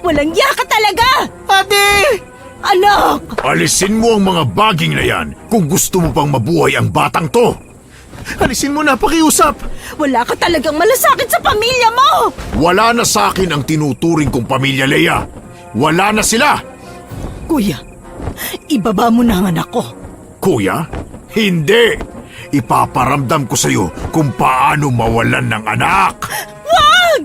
Speaker 1: Walang yaka talaga!
Speaker 4: Ate!
Speaker 1: Anak!
Speaker 5: Alisin mo ang mga baging na yan kung gusto mo pang mabuhay ang batang to.
Speaker 4: Alisin mo na, pakiusap!
Speaker 1: Wala ka talagang malasakit sa pamilya mo!
Speaker 5: Wala na sa akin ang tinuturing kong pamilya, Leia. Wala na sila.
Speaker 1: Kuya, ibaba mo na ang anak ko.
Speaker 5: Kuya, hindi. Ipaparamdam ko sa'yo kung paano mawalan ng anak.
Speaker 1: Wag!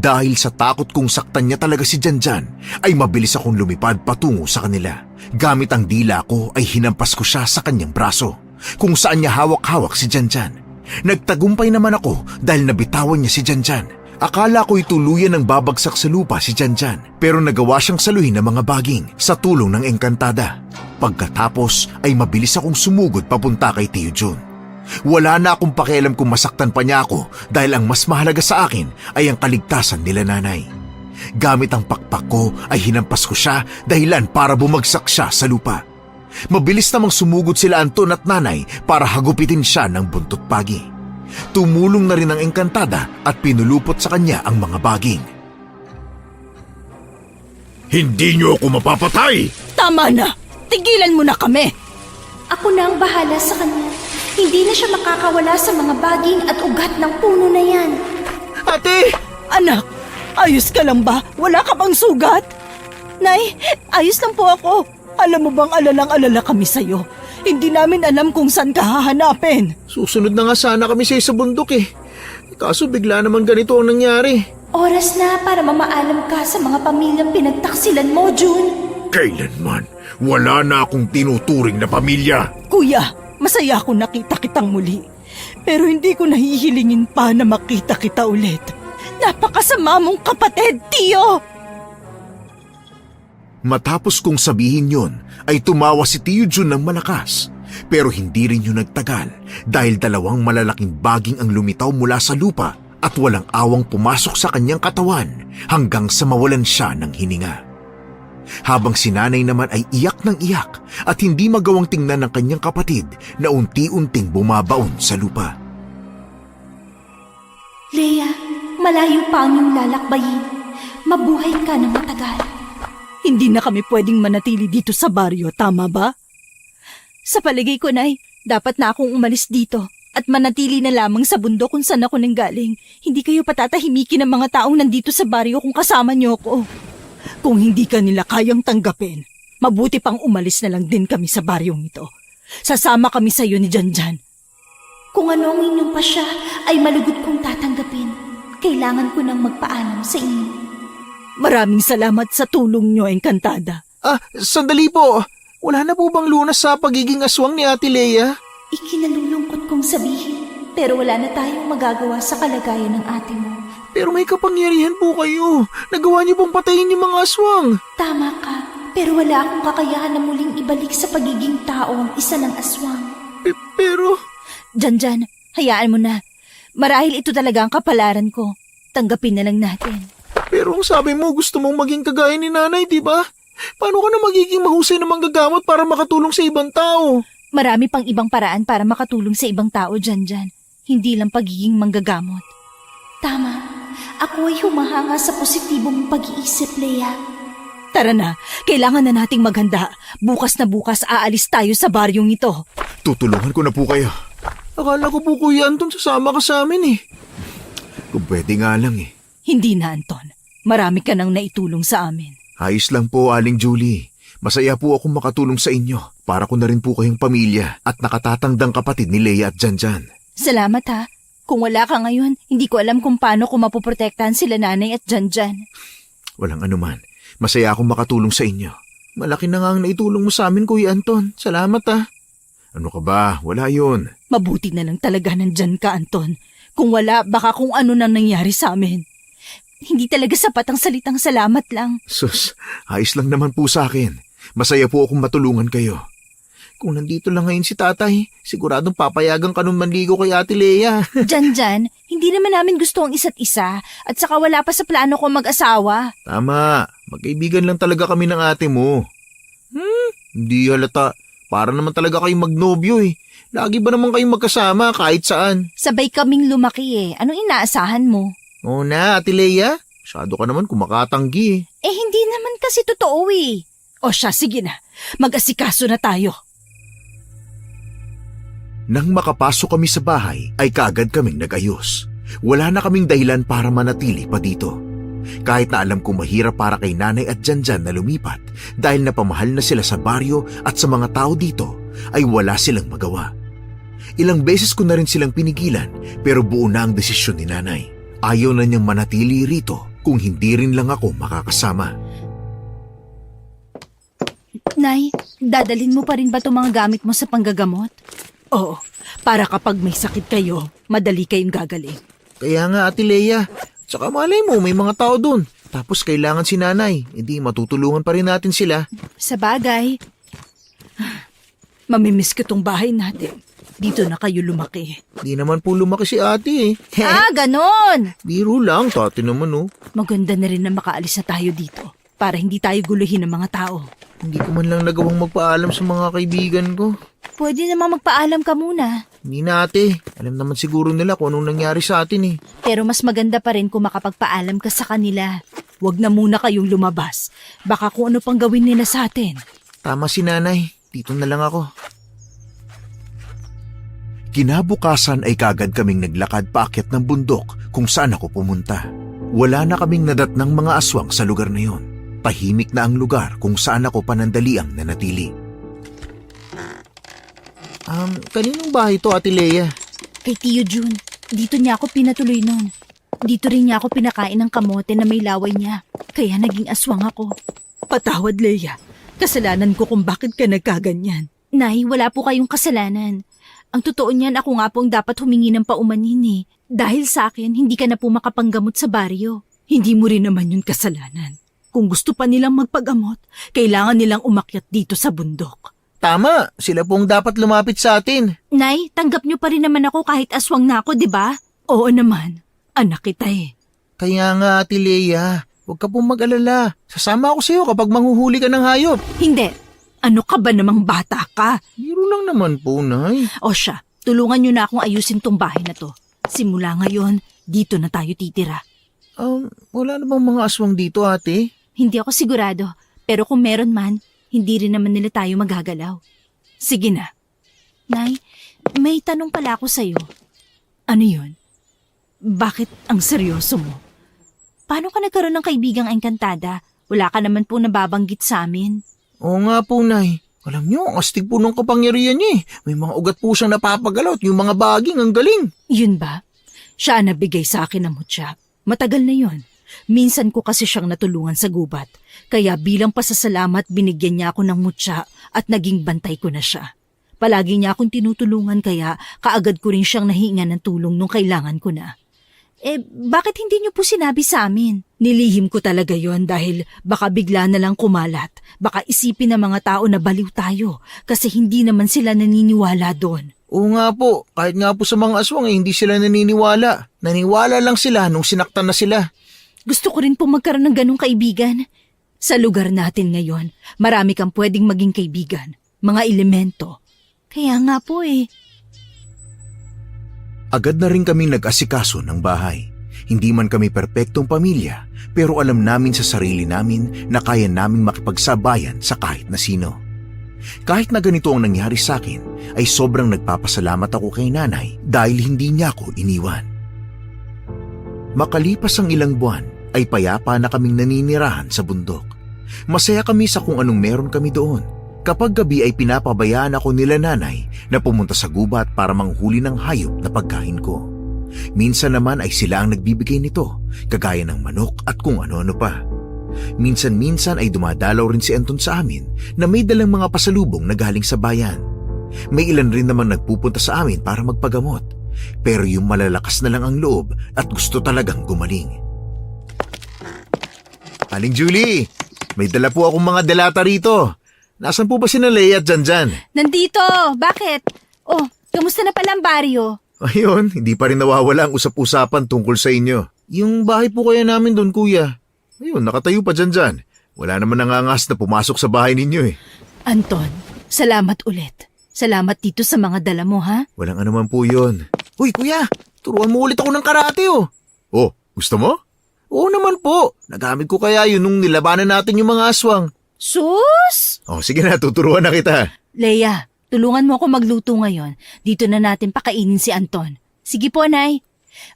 Speaker 2: Dahil sa takot kong saktan niya talaga si Janjan, ay mabilis akong lumipad patungo sa kanila. Gamit ang dila ko ay hinampas ko siya sa kanyang braso, kung saan niya hawak-hawak si Janjan. Nagtagumpay naman ako dahil nabitawan niya si Janjan. Akala ko'y tuluyan ng babagsak sa lupa si Janjan, pero nagawa siyang saluhin ng mga baging sa tulong ng engkantada. Pagkatapos ay mabilis akong sumugod papunta kay Tio Jun. Wala na akong pakialam kung masaktan pa niya ako dahil ang mas mahalaga sa akin ay ang kaligtasan nila nanay. Gamit ang pakpak ko ay hinampas ko siya dahilan para bumagsak siya sa lupa. Mabilis namang sumugod sila Anton at nanay para hagupitin siya ng buntot pagi. Tumulong na rin ang engkantada at pinulupot sa kanya ang mga baging.
Speaker 5: Hindi niyo ako mapapatay!
Speaker 1: Tama na! Tigilan mo na kami!
Speaker 6: Ako na ang bahala sa kanya. Hindi na siya makakawala sa mga baging at ugat ng puno na yan.
Speaker 4: Ate!
Speaker 1: Anak, ayos ka lang ba? Wala ka bang sugat? Nay, ayos lang po ako. Alam mo bang alalang-alala kami sa'yo? Hindi namin alam kung saan ka hahanapin.
Speaker 4: Susunod na nga sana kami sa bundok eh. Kaso bigla naman ganito ang nangyari.
Speaker 6: Oras na para mamaalam ka sa mga pamilyang pinagtaksilan mo, June.
Speaker 5: Kailanman, wala na akong tinuturing na pamilya.
Speaker 1: Kuya, masaya ako nakita kitang muli. Pero hindi ko nahihilingin pa na makita kita ulit. Napakasama mong kapatid, Tio!
Speaker 2: Matapos kong sabihin yon, ay tumawa si Tio Jun ng malakas. Pero hindi rin yun nagtagal dahil dalawang malalaking baging ang lumitaw mula sa lupa at walang awang pumasok sa kanyang katawan hanggang sa mawalan siya ng hininga. Habang si nanay naman ay iyak ng iyak at hindi magawang tingnan ng kanyang kapatid na unti-unting bumabaon sa lupa.
Speaker 6: Leia, malayo pa ang iyong lalakbayin. Mabuhay ka ng matagal.
Speaker 1: Hindi na kami pwedeng manatili dito sa baryo, tama ba? Sa palagay ko, Nay, dapat na akong umalis dito at manatili na lamang sa bundok kung saan ako nanggaling. Hindi kayo patatahimikin ng mga taong nandito sa baryo kung kasama niyo ako. Kung hindi ka nila kayang tanggapin, mabuti pang umalis na lang din kami sa baryong ito. Sasama kami sa iyo ni Janjan.
Speaker 6: Kung ano ang inyong pasya ay malugod kong tatanggapin. Kailangan ko nang magpaalam sa inyo.
Speaker 1: Maraming salamat sa tulong niyo, Encantada.
Speaker 4: Sandali po. Wala na po bang lunas sa pagiging aswang ni Ate Leia?
Speaker 6: Ikinalulungkot kong sabihin, pero wala na tayong magagawa sa kalagayan ng ate mo.
Speaker 4: Pero may kapangyarihan po kayo. Nagawa niyo pong patayin yung mga aswang.
Speaker 6: Tama ka, pero wala akong kakayahan na muling ibalik sa pagiging tao ang isa ng aswang.
Speaker 4: Pero...
Speaker 1: Janjan, hayaan mo na. Marahil ito talaga ang kapalaran ko. Tanggapin na lang natin.
Speaker 4: Pero ang sabi mo, gusto mong maging kagaya ni nanay, di ba? Paano ka na magiging mahusay na manggagamot para makatulong sa ibang tao?
Speaker 1: Marami pang ibang paraan para makatulong sa ibang tao, Janjan. Hindi lang pagiging manggagamot.
Speaker 6: Tama, ako ay humahanga sa positibong pag-iisip, Leia.
Speaker 1: Tara na, kailangan na nating maghanda. Bukas na bukas aalis tayo sa baryong ito.
Speaker 2: Tutulungan ko na po kayo.
Speaker 4: Akala ko po Kuya Anton sasama ka sa amin eh.
Speaker 2: Kung pwede nga lang eh.
Speaker 1: Hindi na, Anton. Marami ka nang naitulong sa amin.
Speaker 2: Ayos lang po, Aling Julie. Masaya po akong makatulong sa inyo para ko na rin po kayong pamilya at nakatatandang kapatid ni Leia at Janjan.
Speaker 1: Salamat ha. Kung wala ka ngayon, hindi ko alam kung paano ko mapoprotektahan sila nanay at Janjan.
Speaker 2: Walang anuman. Masaya akong makatulong sa inyo. Malaki na nga ang naitulong mo sa amin, Kuya Anton. Salamat ha. Ano ka ba? Wala yun.
Speaker 1: Mabuti na lang talaga nandyan ka, Anton. Kung wala, baka kung ano nang nangyari sa amin. Hindi talaga sapat ang salitang salamat lang.
Speaker 2: Sus, ayos lang naman po sa akin. Masaya po akong matulungan kayo.
Speaker 4: Kung nandito lang ngayon si tatay, siguradong papayagan ka nun manligo kay Ate Leia.
Speaker 1: Janjan, hindi naman namin gusto ang isa't isa at saka wala pa sa plano ko mag-asawa.
Speaker 2: Tama, magkaibigan lang talaga kami ng ate mo. Hindi halata. Para naman talaga kayong magnobyo eh. Lagi ba naman kayong magkasama kahit saan?
Speaker 1: Sabay kaming lumaki eh. Anong inaasahan mo?
Speaker 4: Oo na, Ate Leia. Masyado ka naman kumakatanggi eh.
Speaker 1: Eh hindi naman kasi totoo eh. O siya, sige na. Mag-asikaso na tayo.
Speaker 2: Nang makapasok kami sa bahay, ay kaagad kaming nag-ayos. Wala na kaming dahilan para manatili pa dito. Kahit na alam kong mahirap para kay nanay at Janjan na lumipat dahil napamahal na sila sa baryo at sa mga tao dito, ay wala silang magawa. Ilang beses ko na rin silang pinigilan pero buo na ang desisyon ni nanay. Ayaw na niyang manatili rito kung hindi rin lang ako makakasama.
Speaker 1: Nay, dadalhin mo pa rin ba itong mga gamit mo sa panggagamot? Oo, para kapag may sakit kayo, madali kayong gagaling.
Speaker 4: Kaya nga, Ate Leia. Tsaka malay mo, may mga tao dun. Tapos kailangan si nanay. Hindi matutulungan pa rin natin sila.
Speaker 1: Sa bagay, mamimiss ko tong bahay natin. Dito na kayo lumaki.
Speaker 4: Di naman po lumaki si ate eh.
Speaker 1: Ganon!
Speaker 4: Biro lang, tati naman oh.
Speaker 1: Maganda na rin na makaalis na tayo dito para hindi tayo guluhin ng mga tao.
Speaker 4: Hindi ko man lang nagawang magpaalam sa mga kaibigan ko.
Speaker 1: Pwede naman magpaalam ka muna.
Speaker 4: Hindi na ate. Alam naman siguro nila kung anong nangyari sa atin eh.
Speaker 1: Pero mas maganda pa rin kung makapagpaalam ka sa kanila. Huwag na muna kayong lumabas. Baka kung ano pang gawin nila sa atin.
Speaker 4: Tama si nanay. Dito na lang ako.
Speaker 2: Kinabukasan ay kagad kaming naglakad paakyat ng bundok kung saan ako pumunta. Wala na kaming nadatnang mga aswang sa lugar na yon. Tahimik na ang lugar kung saan ako panandaliang nanatili.
Speaker 4: Kaninong bahay to, Ate Leia?
Speaker 1: Kay Tio Jun, dito niya ako pinatuloy nun. Dito rin niya ako pinakain ng kamote na may laway niya. Kaya naging aswang ako. Patawad, Leia. Kasalanan ko kung bakit ka nagkaganyan. Nay, wala po kayong kasalanan. Ang totoo niyan, ako nga po ang dapat humingi ng paumanin eh. Dahil sa akin, hindi ka na po makapanggamot sa baryo. Hindi mo rin naman yun kasalanan. Kung gusto pa nilang magpagamot, kailangan nilang umakyat dito sa bundok.
Speaker 4: Tama, sila pong dapat lumapit sa atin.
Speaker 1: Nay, tanggap niyo pa rin naman ako kahit aswang na ako, di ba? Oo naman. Anak kita eh.
Speaker 4: Kaya nga, Ate Leia, huwag ka pong mag-alala. Sasama ako sa iyo kapag manghuhuli ka ng hayop.
Speaker 1: Hindi. Ano ka ba namang bata ka?
Speaker 4: Biro lang naman po, Nay.
Speaker 1: O siya, tulungan niyo na akong ayusin tong bahay na to. Simula ngayon, dito na tayo titira.
Speaker 4: Wala na bang mga aswang dito, ate?
Speaker 1: Hindi ako sigurado, pero kung meron man, hindi rin naman nila tayo magagalaw. Sige na. Nay, may tanong pala ako sa'yo. Ano yun? Bakit ang seryoso mo? Paano ka nagkaroon ng kaibigang engkantada? Wala ka naman po nababanggit sa amin.
Speaker 4: Oo nga po, Nay. Alam niyo, ang astig po ng kapangyarihan niya eh. May mga ugat po siyang napapagalaw at yung mga baging ang galing.
Speaker 1: Yun ba? Siya ang nabigay sa akin ng mutya. Matagal na yon. Minsan ko kasi siyang natulungan sa gubat. Kaya bilang pasasalamat binigyan niya ako ng mutya at naging bantay ko na siya. Palagi niya akong tinutulungan kaya kaagad ko rin siyang nahingan ng tulong nung kailangan ko na. Bakit hindi niyo po sinabi sa amin? Nilihim ko talaga yon dahil baka bigla na lang kumalat. Baka isipin ng mga tao na baliw tayo kasi hindi naman sila naniniwala doon.
Speaker 4: Oo nga po, kahit nga po sa mga aswang hindi sila naniniwala. Naniwala lang sila nung sinaktan na sila.
Speaker 1: Gusto ko rin po magkaroon ng ganong kaibigan. Sa lugar natin ngayon, marami kang pwedeng maging kaibigan. Mga elemento. Kaya nga po
Speaker 2: Agad na rin kaming nag-asikaso ng bahay. Hindi man kami perpektong pamilya, pero alam namin sa sarili namin na kaya naming makipagsabayan sa kahit na sino. Kahit na ganito ang nangyari sa akin, ay sobrang nagpapasalamat ako kay nanay dahil hindi niya ako iniwan. Makalipas ang ilang buwan, ay payapa na kaming naninirahan sa bundok. Masaya kami sa kung anong meron kami doon. Kapag gabi ay pinapabayaan ako nila nanay na pumunta sa gubat para manghuli ng hayop na pagkain ko. Minsan naman ay sila ang nagbibigay nito, kagaya ng manok at kung ano-ano pa. Minsan-minsan ay dumadalaw rin si Anton sa amin na may dalang mga pasalubong na galing sa bayan. May ilan rin naman nagpupunta sa amin para magpagamot. Pero yung malalakas na lang ang loob at gusto talagang gumaling. Aling Julie, may dala po akong mga delata rito. Nasaan po ba si Leia at Janjan?
Speaker 1: Nandito! Bakit? Oh, kamusta na pala ang baryo?
Speaker 2: Ayun, hindi pa rin nawawala ang usap-usapan tungkol sa inyo.
Speaker 4: Yung bahay po kaya namin doon, kuya.
Speaker 2: Ayun, nakatayo pa dyan. Wala naman nangangas na pumasok sa bahay ninyo eh.
Speaker 1: Anton, salamat ulit. Salamat dito sa mga dala mo, ha?
Speaker 2: Walang anuman po yun.
Speaker 4: Uy, kuya, turuan mo ulit ako ng karate, oh.
Speaker 2: Oh, gusto mo?
Speaker 4: Oo naman po. Nagamit ko kaya yun nung nilabanan natin yung mga aswang.
Speaker 1: Sus!
Speaker 2: Oh, sige na, tuturuan na kita.
Speaker 1: Leia, tulungan mo ako magluto ngayon. Dito na natin pakainin si Anton. Sige po, Nay.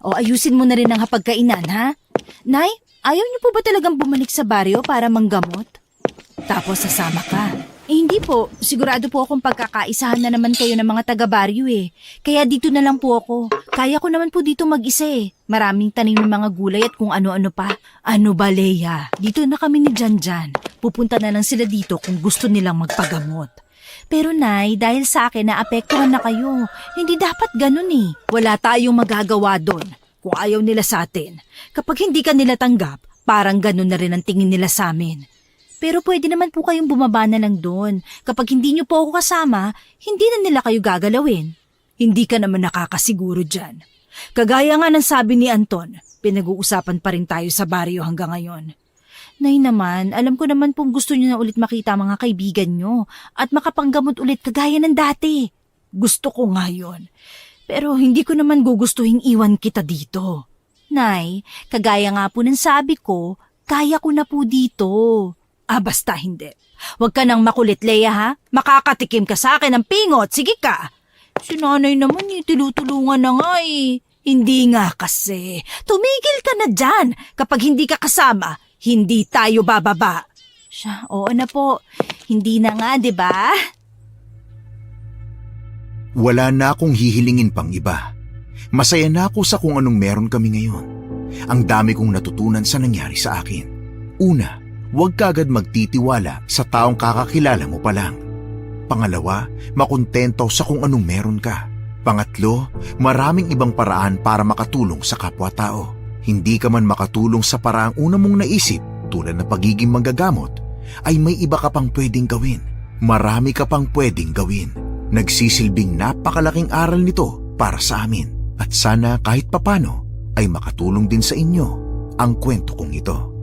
Speaker 1: O ayusin mo na rin ang hapagkainan, ha? Nay, ayaw niyo po ba talagang bumalik sa baryo para manggamot? Tapos sasama ka. Hindi po. Sigurado po akong pagkakaisahan na naman kayo ng mga taga-baryo eh. Kaya dito na lang po ako. Kaya ko naman po dito mag-isa eh. Maraming tanim ng mga gulay at kung ano-ano pa. Ano ba, Leia? Dito na kami ni Janjan. Pupunta na lang sila dito kung gusto nilang magpagamot. Pero Nay, dahil sa akin naapektuhan na kayo. Hindi dapat ganun eh. Wala tayong magagawa doon kung ayaw nila sa atin. Kapag hindi ka nila tanggap, parang ganun na rin ang tingin nila sa amin. Pero pwede naman po kayong bumaba na lang doon. Kapag hindi niyo po ako kasama, hindi na nila kayo gagalawin. Hindi ka naman nakakasiguro dyan. Kagaya nga ng sabi ni Anton, pinag-uusapan pa rin tayo sa baryo hanggang ngayon. Nay naman, alam ko naman pong gusto niyo na ulit makita mga kaibigan niyo at makapanggamot ulit kagaya ng dati. Gusto ko nga yun. Pero hindi ko naman gugustuhin iwan kita dito. Nay, kagaya nga po ng sabi ko, kaya ko na po dito. Basta hindi. Huwag ka nang makulit, Leia, ha? Makakatikim ka sa akin ng pingot. Sige ka. Si nanay naman tinutulungan na nga eh. Hindi nga kasi. Tumigil ka na dyan. Kapag hindi ka kasama, hindi tayo bababa. Siya, oo na po. Hindi na nga, di ba?
Speaker 2: Wala na akong hihilingin pang iba. Masaya na ako sa kung anong meron kami ngayon. Ang dami kong natutunan sa nangyari sa akin. Una, huwag ka agad magtitiwala sa taong kakakilala mo pa lang. Pangalawa, makontento sa kung anong meron ka. Pangatlo, maraming ibang paraan para makatulong sa kapwa-tao. Hindi ka man makatulong sa paraang una mong naisip tulad ng pagiging manggagamot, ay may iba ka pang pwedeng gawin. Marami ka pang pwedeng gawin. Nagsisilbing napakalaking aral nito para sa amin. At sana kahit papano ay makatulong din sa inyo ang kwento kong ito.